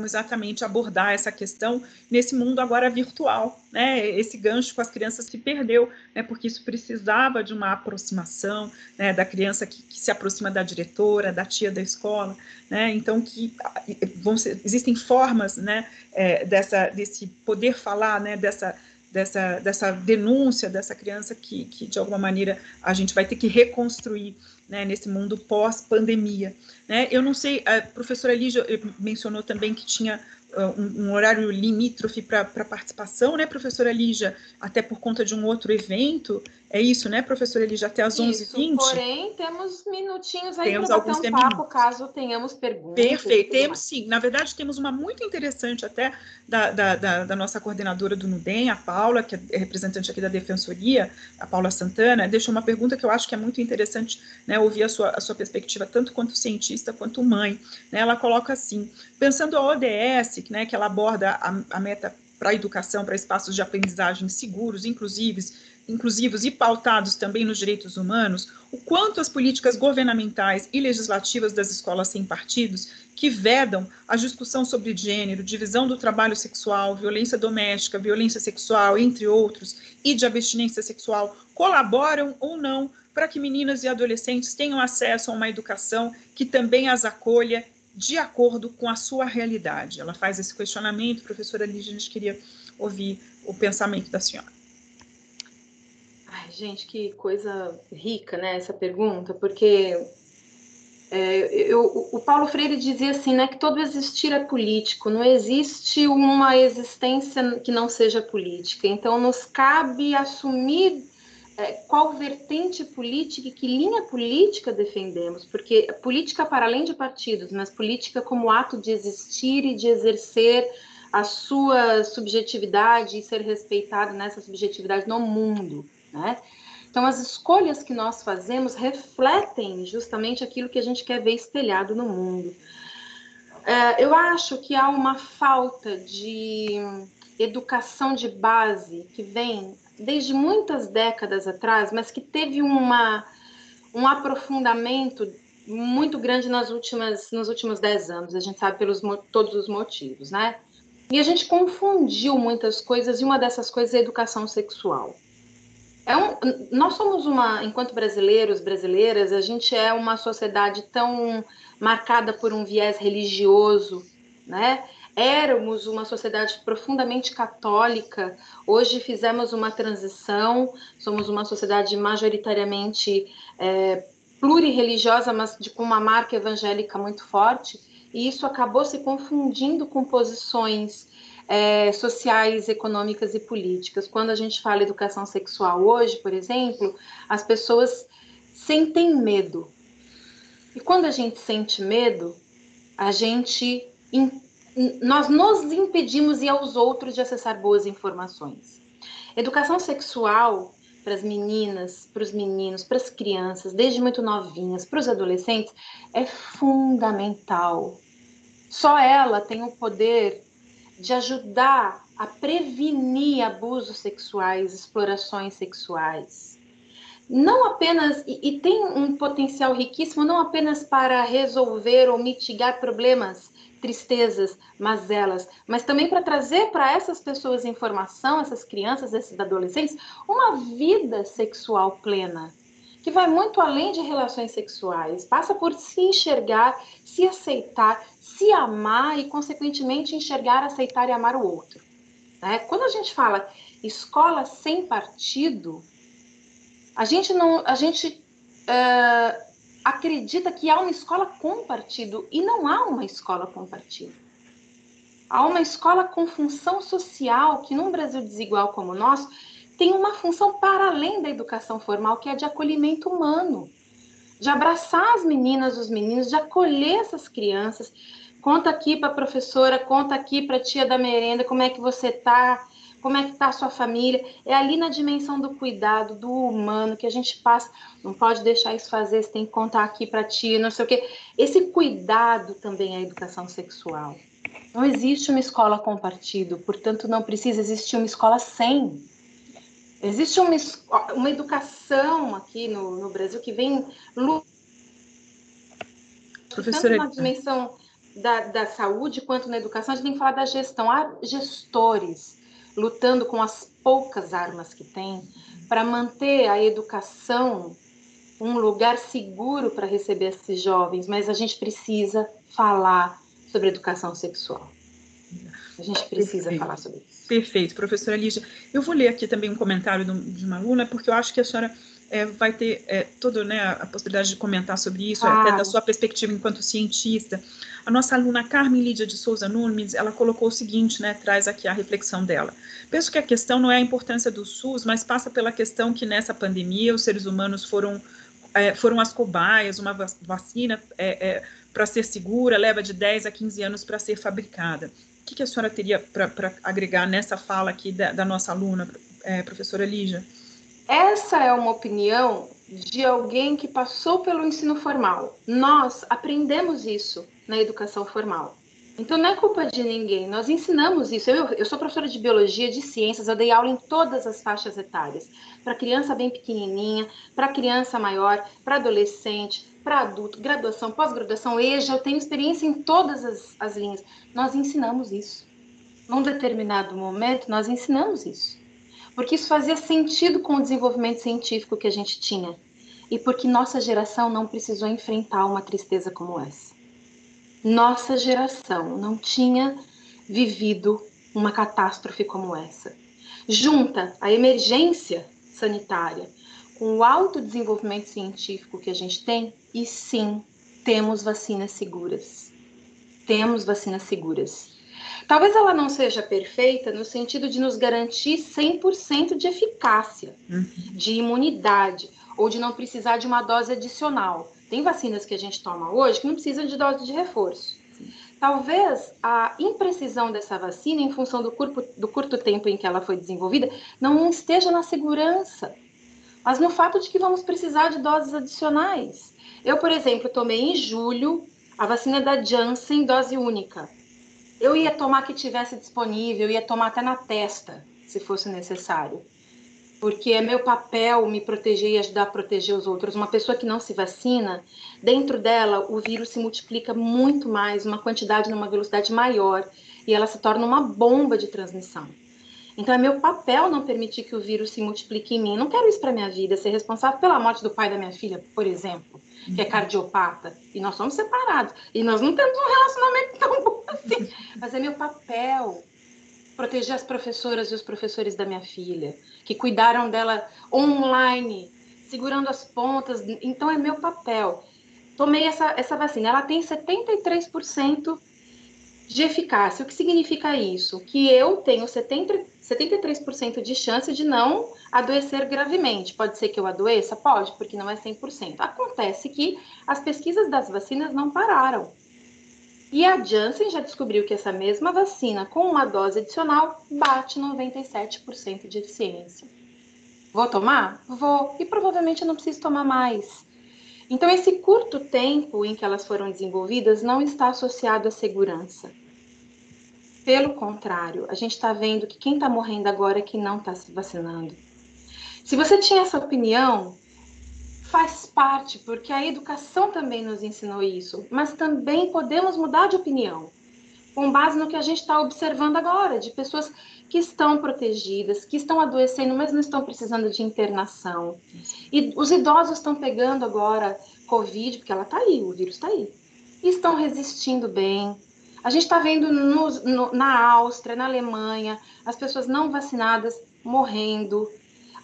exatamente abordar essa questão nesse mundo agora virtual, né? Esse gancho com as crianças se perdeu, né? Porque isso precisava de uma aproximação, né? Da criança que se aproxima da diretora, da tia da escola, né? Então existem formas, né? Desse poder falar, né? dessa denúncia dessa criança que, de alguma maneira, a gente vai ter que reconstruir, né, nesse mundo pós-pandemia. Né? Eu não sei, a professora Lígia mencionou também que tinha um horário limítrofe para participação, né, professora Lígia? Até por conta de um outro evento. É isso, né, professora Lígia? Até às 11h20? Porém, temos minutinhos aí para bater um papo, caso tenhamos perguntas. Perfeito, temos sim. Na verdade, temos uma muito interessante até da nossa coordenadora do NUDEM, a Paula, que é representante aqui da Defensoria, a Paula Santana, deixou uma pergunta que eu acho que é muito interessante, né, ouvir a sua perspectiva, tanto quanto cientista, quanto mãe. Né? Ela coloca assim, pensando a ODS, né, que ela aborda a meta para a educação, para espaços de aprendizagem seguros, inclusivos e pautados também nos direitos humanos, o quanto as políticas governamentais e legislativas das escolas sem partidos, que vedam a discussão sobre gênero, divisão do trabalho sexual, violência doméstica, violência sexual, entre outros, e de abstinência sexual, colaboram ou não para que meninas e adolescentes tenham acesso a uma educação que também as acolha de acordo com a sua realidade. Ela faz esse questionamento, professora Lígia, a gente queria ouvir o pensamento da senhora. Ai, gente, que coisa rica, né, essa pergunta, porque o Paulo Freire dizia assim, né, que todo existir é político, não existe uma existência que não seja política, então nos cabe assumir qual vertente política e que linha política defendemos, porque política para além de partidos, mas política como ato de existir e de exercer a sua subjetividade e ser respeitado nessa subjetividade no mundo, né? Então, as escolhas que nós fazemos refletem justamente aquilo que a gente quer ver espelhado no mundo. Eu acho que há uma falta de educação de base que vem desde muitas décadas atrás, mas que teve um aprofundamento muito grande nos últimos 10 anos. A gente sabe pelos todos os motivos, né? E a gente confundiu muitas coisas, e uma dessas coisas é a educação sexual. Nós somos enquanto brasileiros, brasileiras, a gente é uma sociedade tão marcada por um viés religioso, né? Éramos uma sociedade profundamente católica, hoje fizemos uma transição, somos uma sociedade majoritariamente plurirreligiosa, mas com uma marca evangélica muito forte, e isso acabou se confundindo com posições sociais, econômicas e políticas. Quando a gente fala educação sexual hoje, por exemplo, as pessoas sentem medo. E quando a gente sente medo, nós nos impedimos e aos outros de acessar boas informações. Educação sexual para as meninas, para os meninos, para as crianças, desde muito novinhas, para os adolescentes, é fundamental. Só ela tem o poder de ajudar a prevenir abusos sexuais, explorações sexuais. Não apenas, e tem um potencial riquíssimo, não apenas para resolver ou mitigar problemas, tristezas, mazelas, mas também para trazer para essas pessoas informação, essas crianças, esses adolescentes, uma vida sexual plena, que vai muito além de relações sexuais, passa por se enxergar, se aceitar, se amar e, consequentemente, enxergar, aceitar e amar o outro. Né? Quando a gente fala escola sem partido, a gente acredita que há uma escola com partido, e não há uma escola com partido. Há uma escola com função social, que num Brasil desigual como o nosso, tem uma função para além da educação formal, que é de acolhimento humano, de abraçar as meninas, os meninos, de acolher essas crianças. Conta aqui para a professora, conta aqui para a tia da merenda, como é que você está, como é que está a sua família. É ali na dimensão do cuidado, do humano, que a gente passa, não pode deixar isso fazer, você tem que contar aqui para a tia, não sei o quê. Esse cuidado também é a educação sexual. Não existe uma escola com partido, portanto, não precisa existir uma escola sem. Existe uma educação aqui no Brasil que vem tanto na dimensão da saúde quanto na educação. A gente tem que falar da gestão. Há gestores lutando com as poucas armas que têm para manter a educação um lugar seguro para receber esses jovens, mas a gente precisa falar sobre educação sexual. A gente precisa falar sobre isso. Perfeito, professora Lígia. Eu vou ler aqui também um comentário de uma aluna, porque eu acho que a senhora vai ter toda, né, a possibilidade de comentar sobre isso, até da sua perspectiva enquanto cientista. A nossa aluna Carmen Lídia de Souza Nunes, ela colocou o seguinte, né, traz aqui a reflexão dela. Penso que a questão não é a importância do SUS, mas passa pela questão que nessa pandemia os seres humanos foram as cobaias, uma vacina para ser segura leva de 10 a 15 anos para ser fabricada. O que a senhora teria para agregar nessa fala aqui da nossa aluna, professora Lígia? Essa é uma opinião de alguém que passou pelo ensino formal. Nós aprendemos isso na educação formal. Então, não é culpa de ninguém, nós ensinamos isso. Eu sou professora de biologia, de ciências, eu dei aula em todas as faixas etárias. Para criança bem pequenininha, para criança maior, para adolescente, para adulto, graduação, pós-graduação, EJA, eu tenho experiência em todas as linhas. Nós ensinamos isso. Num determinado momento, nós ensinamos isso. Porque isso fazia sentido com o desenvolvimento científico que a gente tinha. E porque nossa geração não precisou enfrentar uma tristeza como essa. Nossa geração não tinha vivido uma catástrofe como essa. Junta a emergência sanitária com o alto desenvolvimento científico que a gente tem, e sim, temos vacinas seguras. Temos vacinas seguras. Talvez ela não seja perfeita no sentido de nos garantir 100% de eficácia, de imunidade, ou de não precisar de uma dose adicional. Tem vacinas que a gente toma hoje que não precisam de dose de reforço. Talvez a imprecisão dessa vacina, em função do curto tempo em que ela foi desenvolvida, não esteja na segurança, mas no fato de que vamos precisar de doses adicionais. Eu, por exemplo, tomei em julho a vacina da Janssen, dose única. Eu ia tomar que tivesse disponível, ia tomar até na testa, se fosse necessário. Porque é meu papel me proteger e ajudar a proteger os outros. Uma pessoa que não se vacina, dentro dela o vírus se multiplica muito mais, uma quantidade numa velocidade maior, e ela se torna uma bomba de transmissão. Então é meu papel não permitir que o vírus se multiplique em mim. Não quero isso para minha vida, ser responsável pela morte do pai da minha filha, por exemplo, que é cardiopata, e nós somos separados, e nós não temos um relacionamento tão bom assim. Mas é meu papel proteger as professoras e os professores da minha filha, que cuidaram dela online, segurando as pontas. Então é meu papel. Tomei essa vacina, ela tem 73% de eficácia. O que significa isso? Que eu tenho 73% de chance de não adoecer gravemente. Pode ser que eu adoeça? Pode, porque não é 100%. Acontece que as pesquisas das vacinas não pararam. E a Janssen já descobriu que essa mesma vacina, com uma dose adicional, bate 97% de eficiência. Vou tomar? Vou. E provavelmente eu não preciso tomar mais. Então, esse curto tempo em que elas foram desenvolvidas não está associado à segurança. Pelo contrário, a gente está vendo que quem está morrendo agora é que não está se vacinando. Se você tinha essa opinião, faz parte, porque a educação também nos ensinou isso, mas também podemos mudar de opinião, com base no que a gente está observando agora, de pessoas que estão protegidas, que estão adoecendo, mas não estão precisando de internação. E os idosos estão pegando agora Covid, porque ela está aí, o vírus está aí, e estão resistindo bem. A gente está vendo na Áustria, na Alemanha, as pessoas não vacinadas morrendo.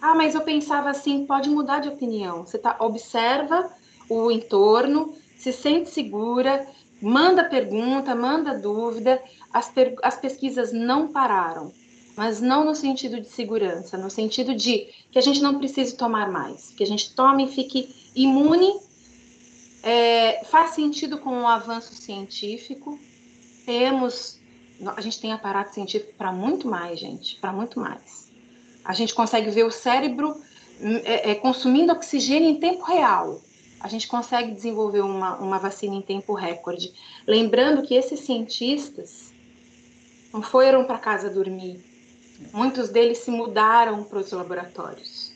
Ah, mas eu pensava assim, pode mudar de opinião. Você observa o entorno, se sente segura, manda pergunta, manda dúvida. As pesquisas não pararam, mas não no sentido de segurança, no sentido de que a gente não precise tomar mais, que a gente tome e fique imune. Faz sentido com o avanço científico. A gente tem aparato científico para muito mais, gente, para muito mais. A gente consegue ver o cérebro consumindo oxigênio em tempo real. A gente consegue desenvolver uma vacina em tempo recorde. Lembrando que esses cientistas não foram para casa dormir. Muitos deles se mudaram para os laboratórios.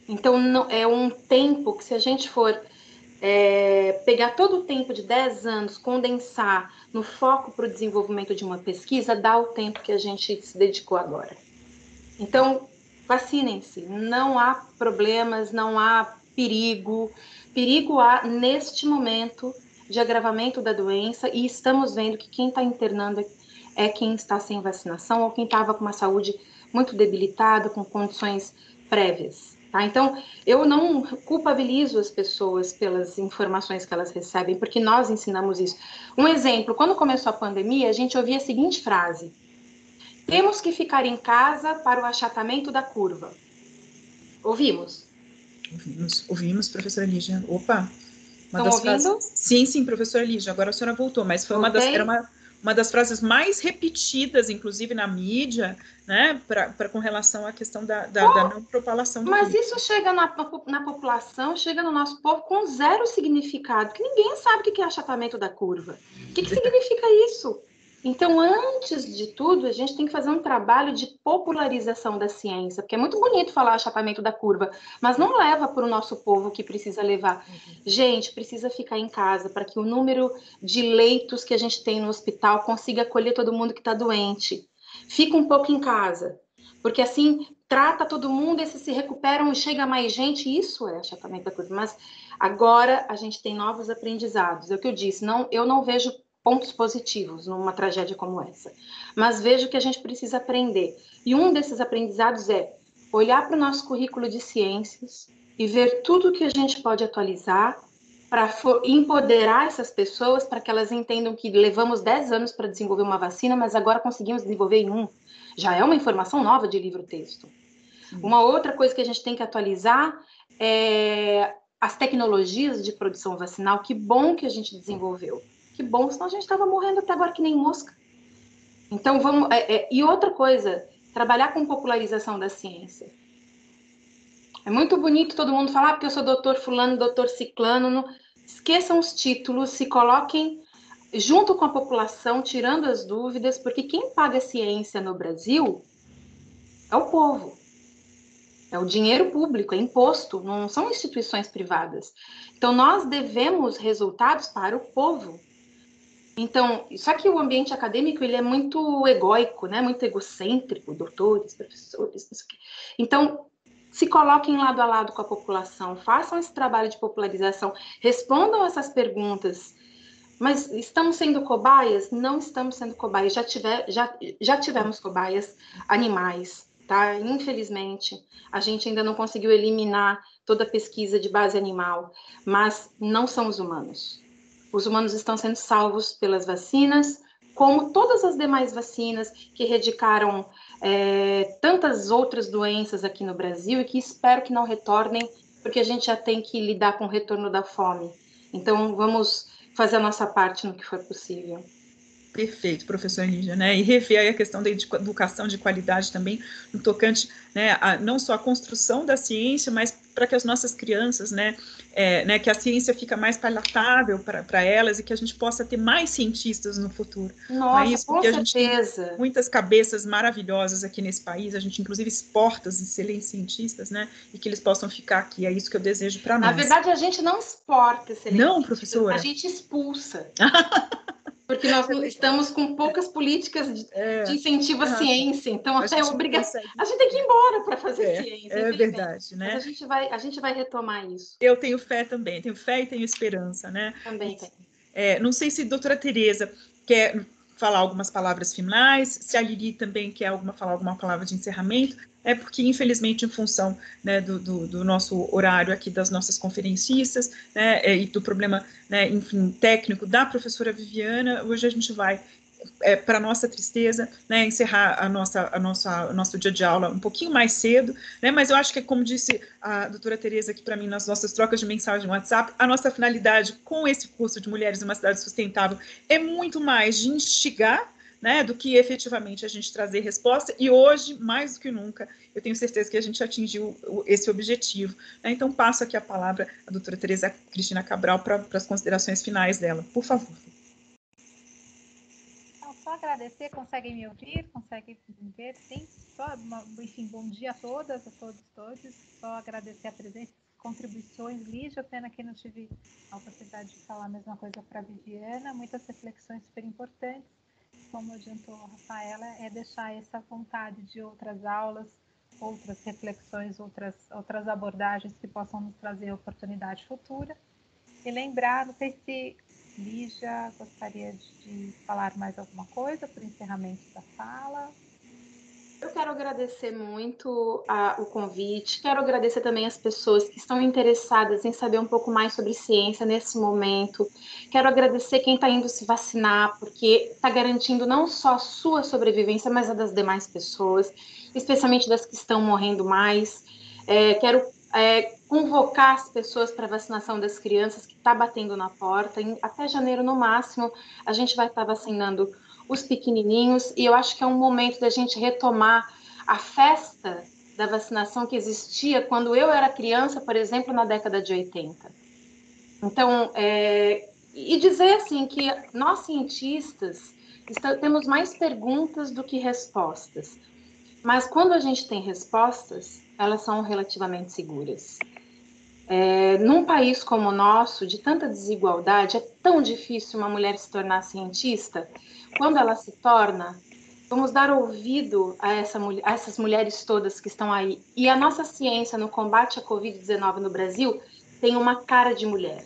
Então, não, é um tempo que, se a gente for pegar todo o tempo de 10 anos, condensar no foco para o desenvolvimento de uma pesquisa, dá o tempo que a gente se dedicou agora. Então, vacinem-se, não há problemas, não há perigo. Perigo há neste momento de agravamento da doença, e estamos vendo que quem está internando é quem está sem vacinação ou quem estava com uma saúde muito debilitada, com condições prévias. Tá? Então, eu não culpabilizo as pessoas pelas informações que elas recebem, porque nós ensinamos isso. Um exemplo, quando começou a pandemia, a gente ouvia a seguinte frase: temos que ficar em casa para o achatamento da curva. Ouvimos? Ouvimos, professora Lígia. Opa, estão ouvindo? Sim, professora Lígia, agora a senhora voltou, mas foi era uma das frases mais repetidas, inclusive na mídia, né, com relação à questão da não propalação do Mas vírus. Isso chega na população, chega no nosso povo com zero significado, que ninguém sabe o que é achatamento da curva. O que significa isso? Então, antes de tudo, a gente tem que fazer um trabalho de popularização da ciência, porque é muito bonito falar achatamento da curva, mas não leva para o nosso povo que precisa levar. Gente, precisa ficar em casa para que o número de leitos que a gente tem no hospital consiga acolher todo mundo que está doente. Fica um pouco em casa, porque assim trata todo mundo, esses se recuperam e chega mais gente, isso é achatamento da curva. Mas agora a gente tem novos aprendizados. É o que eu disse, eu não vejo pontos positivos numa tragédia como essa, mas vejo que a gente precisa aprender. E um desses aprendizados é olhar para o nosso currículo de ciências e ver tudo que a gente pode atualizar para empoderar essas pessoas, para que elas entendam que levamos 10 anos para desenvolver uma vacina, mas agora conseguimos desenvolver em 1. Já é uma informação nova de livro-texto. Uma outra coisa que a gente tem que atualizar é as tecnologias de produção vacinal. Que bom que a gente desenvolveu. Que bom, senão a gente estava morrendo até agora que nem mosca. Então, vamos... E outra coisa, trabalhar com popularização da ciência. É muito bonito todo mundo falar, porque eu sou doutor fulano, doutor ciclano. Não... Esqueçam os títulos, se coloquem junto com a população, tirando as dúvidas, porque quem paga a ciência no Brasil é o povo. É o dinheiro público, é imposto, não são instituições privadas. Então, nós devemos resultados para o povo. Então, só que o ambiente acadêmico ele é muito egóico, né? Muito egocêntrico, doutores, professores, não sei o quê. Então, se coloquem lado a lado com a população, façam esse trabalho de popularização, respondam essas perguntas. Mas estamos sendo cobaias? Não estamos sendo cobaias. Já tivemos cobaias animais, tá? Infelizmente, a gente ainda não conseguiu eliminar toda a pesquisa de base animal, mas não são os humanos. Os humanos estão sendo salvos pelas vacinas, como todas as demais vacinas que erradicaram tantas outras doenças aqui no Brasil e que espero que não retornem, porque a gente já tem que lidar com o retorno da fome. Então, vamos fazer a nossa parte no que for possível. Perfeito, professor Lígia, né? E rever aí a questão da educação de qualidade também, no tocante, né, não só a construção da ciência, mas para que as nossas crianças, né, que a ciência fica mais palatável para elas e que a gente possa ter mais cientistas no futuro. Nossa, não é isso? Porque com certeza. A gente tem muitas cabeças maravilhosas aqui nesse país, a gente inclusive exporta excelentes cientistas, né, e que eles possam ficar aqui, é isso que eu desejo para nós. Na verdade, a gente não exporta excelentes cientistas. Não, professora? A gente expulsa. Porque nós estamos com poucas políticas de incentivo à ciência, então a gente tem que ir embora para fazer ciência. É verdade, né? Mas a gente vai retomar isso. Eu tenho fé também, tenho fé e tenho esperança, né? Também tem. Não sei se a doutora Tereza quer falar algumas palavras finais, se a Lili também quer falar alguma palavra de encerramento, porque infelizmente em função, né, do nosso horário aqui das nossas conferencistas, né, e do problema, né, enfim, técnico da professora Viviana, hoje a gente vai, para nossa tristeza, né, encerrar nosso dia de aula um pouquinho mais cedo, né, mas eu acho que, como disse a doutora Tereza aqui para mim nas nossas trocas de mensagem no WhatsApp, a nossa finalidade com esse curso de Mulheres em uma Cidade Sustentável é muito mais de instigar, né, do que efetivamente a gente trazer resposta, e hoje, mais do que nunca, eu tenho certeza que a gente atingiu esse objetivo. Né? Então, passo aqui a palavra à doutora Tereza Cristina Cabral para as considerações finais dela. Por favor. Só agradecer, conseguem me ouvir? Conseguem me ver? Sim? Enfim, bom dia a todas, a todos. Só agradecer a presença, contribuições. Lígia, pena que não tive a oportunidade de falar a mesma coisa para a Viviana. Muitas reflexões super importantes. Como adiantou a Rafaela, é deixar essa vontade de outras aulas, outras reflexões, outras abordagens que possam nos trazer oportunidade futura. E lembrar, não sei se Lígia, gostaria de falar mais alguma coisa para o encerramento da fala? Eu quero agradecer muito o convite, quero agradecer também as pessoas que estão interessadas em saber um pouco mais sobre ciência nesse momento. Quero agradecer quem está indo se vacinar, porque está garantindo não só a sua sobrevivência, mas a das demais pessoas, especialmente das que estão morrendo mais. Quero convocar as pessoas para a vacinação das crianças, que está batendo na porta. Até janeiro, no máximo, a gente vai estar vacinando os pequenininhos, e eu acho que é um momento da gente retomar a festa da vacinação que existia quando eu era criança, por exemplo, na década de 80. Então, e dizer assim que nós cientistas temos mais perguntas do que respostas, mas quando a gente tem respostas, elas são relativamente seguras. Num país como o nosso, de tanta desigualdade, é tão difícil uma mulher se tornar cientista. Quando ela se torna, vamos dar ouvido a essas mulheres todas que estão aí. E a nossa ciência no combate à Covid-19 no Brasil tem uma cara de mulher.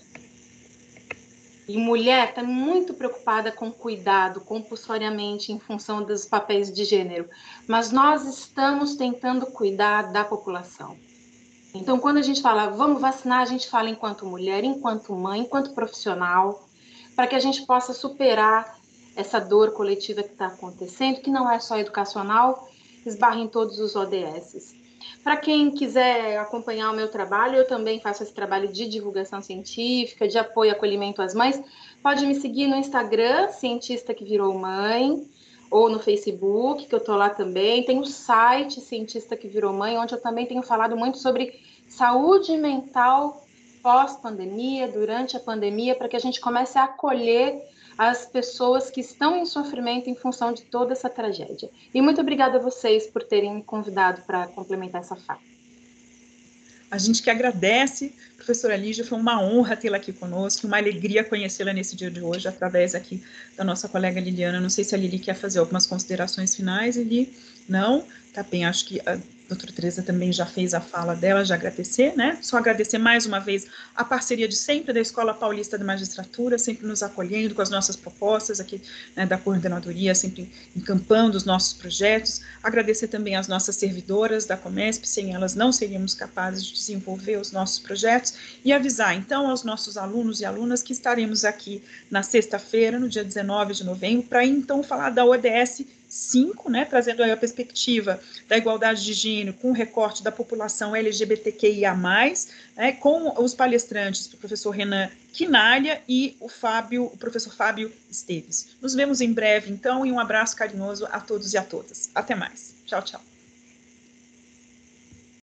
E mulher está muito preocupada com cuidado, compulsoriamente, em função dos papéis de gênero. Mas nós estamos tentando cuidar da população. Então, quando a gente fala, vamos vacinar, a gente fala enquanto mulher, enquanto mãe, enquanto profissional, para que a gente possa superar essa dor coletiva que está acontecendo, que não é só educacional, esbarra em todos os ODS. Para quem quiser acompanhar o meu trabalho, eu também faço esse trabalho de divulgação científica, de apoio e acolhimento às mães. Pode me seguir no Instagram, Cientista que Virou Mãe, ou no Facebook, que eu estou lá também. Tem o site Cientista que Virou Mãe, onde eu também tenho falado muito sobre saúde mental pós-pandemia, durante a pandemia, para que a gente comece a acolher as pessoas que estão em sofrimento em função de toda essa tragédia. E muito obrigada a vocês por terem me convidado para complementar essa fala. A gente que agradece, professora Lígia, foi uma honra tê-la aqui conosco, uma alegria conhecê-la nesse dia de hoje, através aqui da nossa colega Liliana. Não sei se a Lili quer fazer algumas considerações finais, Lili. Não? Tá bem, acho que a doutora Teresa também já fez a fala dela, já agradecer, né? Só agradecer mais uma vez a parceria de sempre da Escola Paulista de Magistratura, sempre nos acolhendo com as nossas propostas aqui, né, da coordenadoria, sempre encampando os nossos projetos. Agradecer também às nossas servidoras da Comesp, sem elas não seríamos capazes de desenvolver os nossos projetos, e avisar, então, aos nossos alunos e alunas que estaremos aqui na sexta-feira, no dia 19 de novembro, para então falar da ODS 5, né, trazendo aí a perspectiva da igualdade de gênero com o recorte da população LGBTQIA+, né, com os palestrantes, o professor Renan Quinalha e o professor Fábio Esteves. Nos vemos em breve, então, e um abraço carinhoso a todos e a todas. Até mais. Tchau, tchau.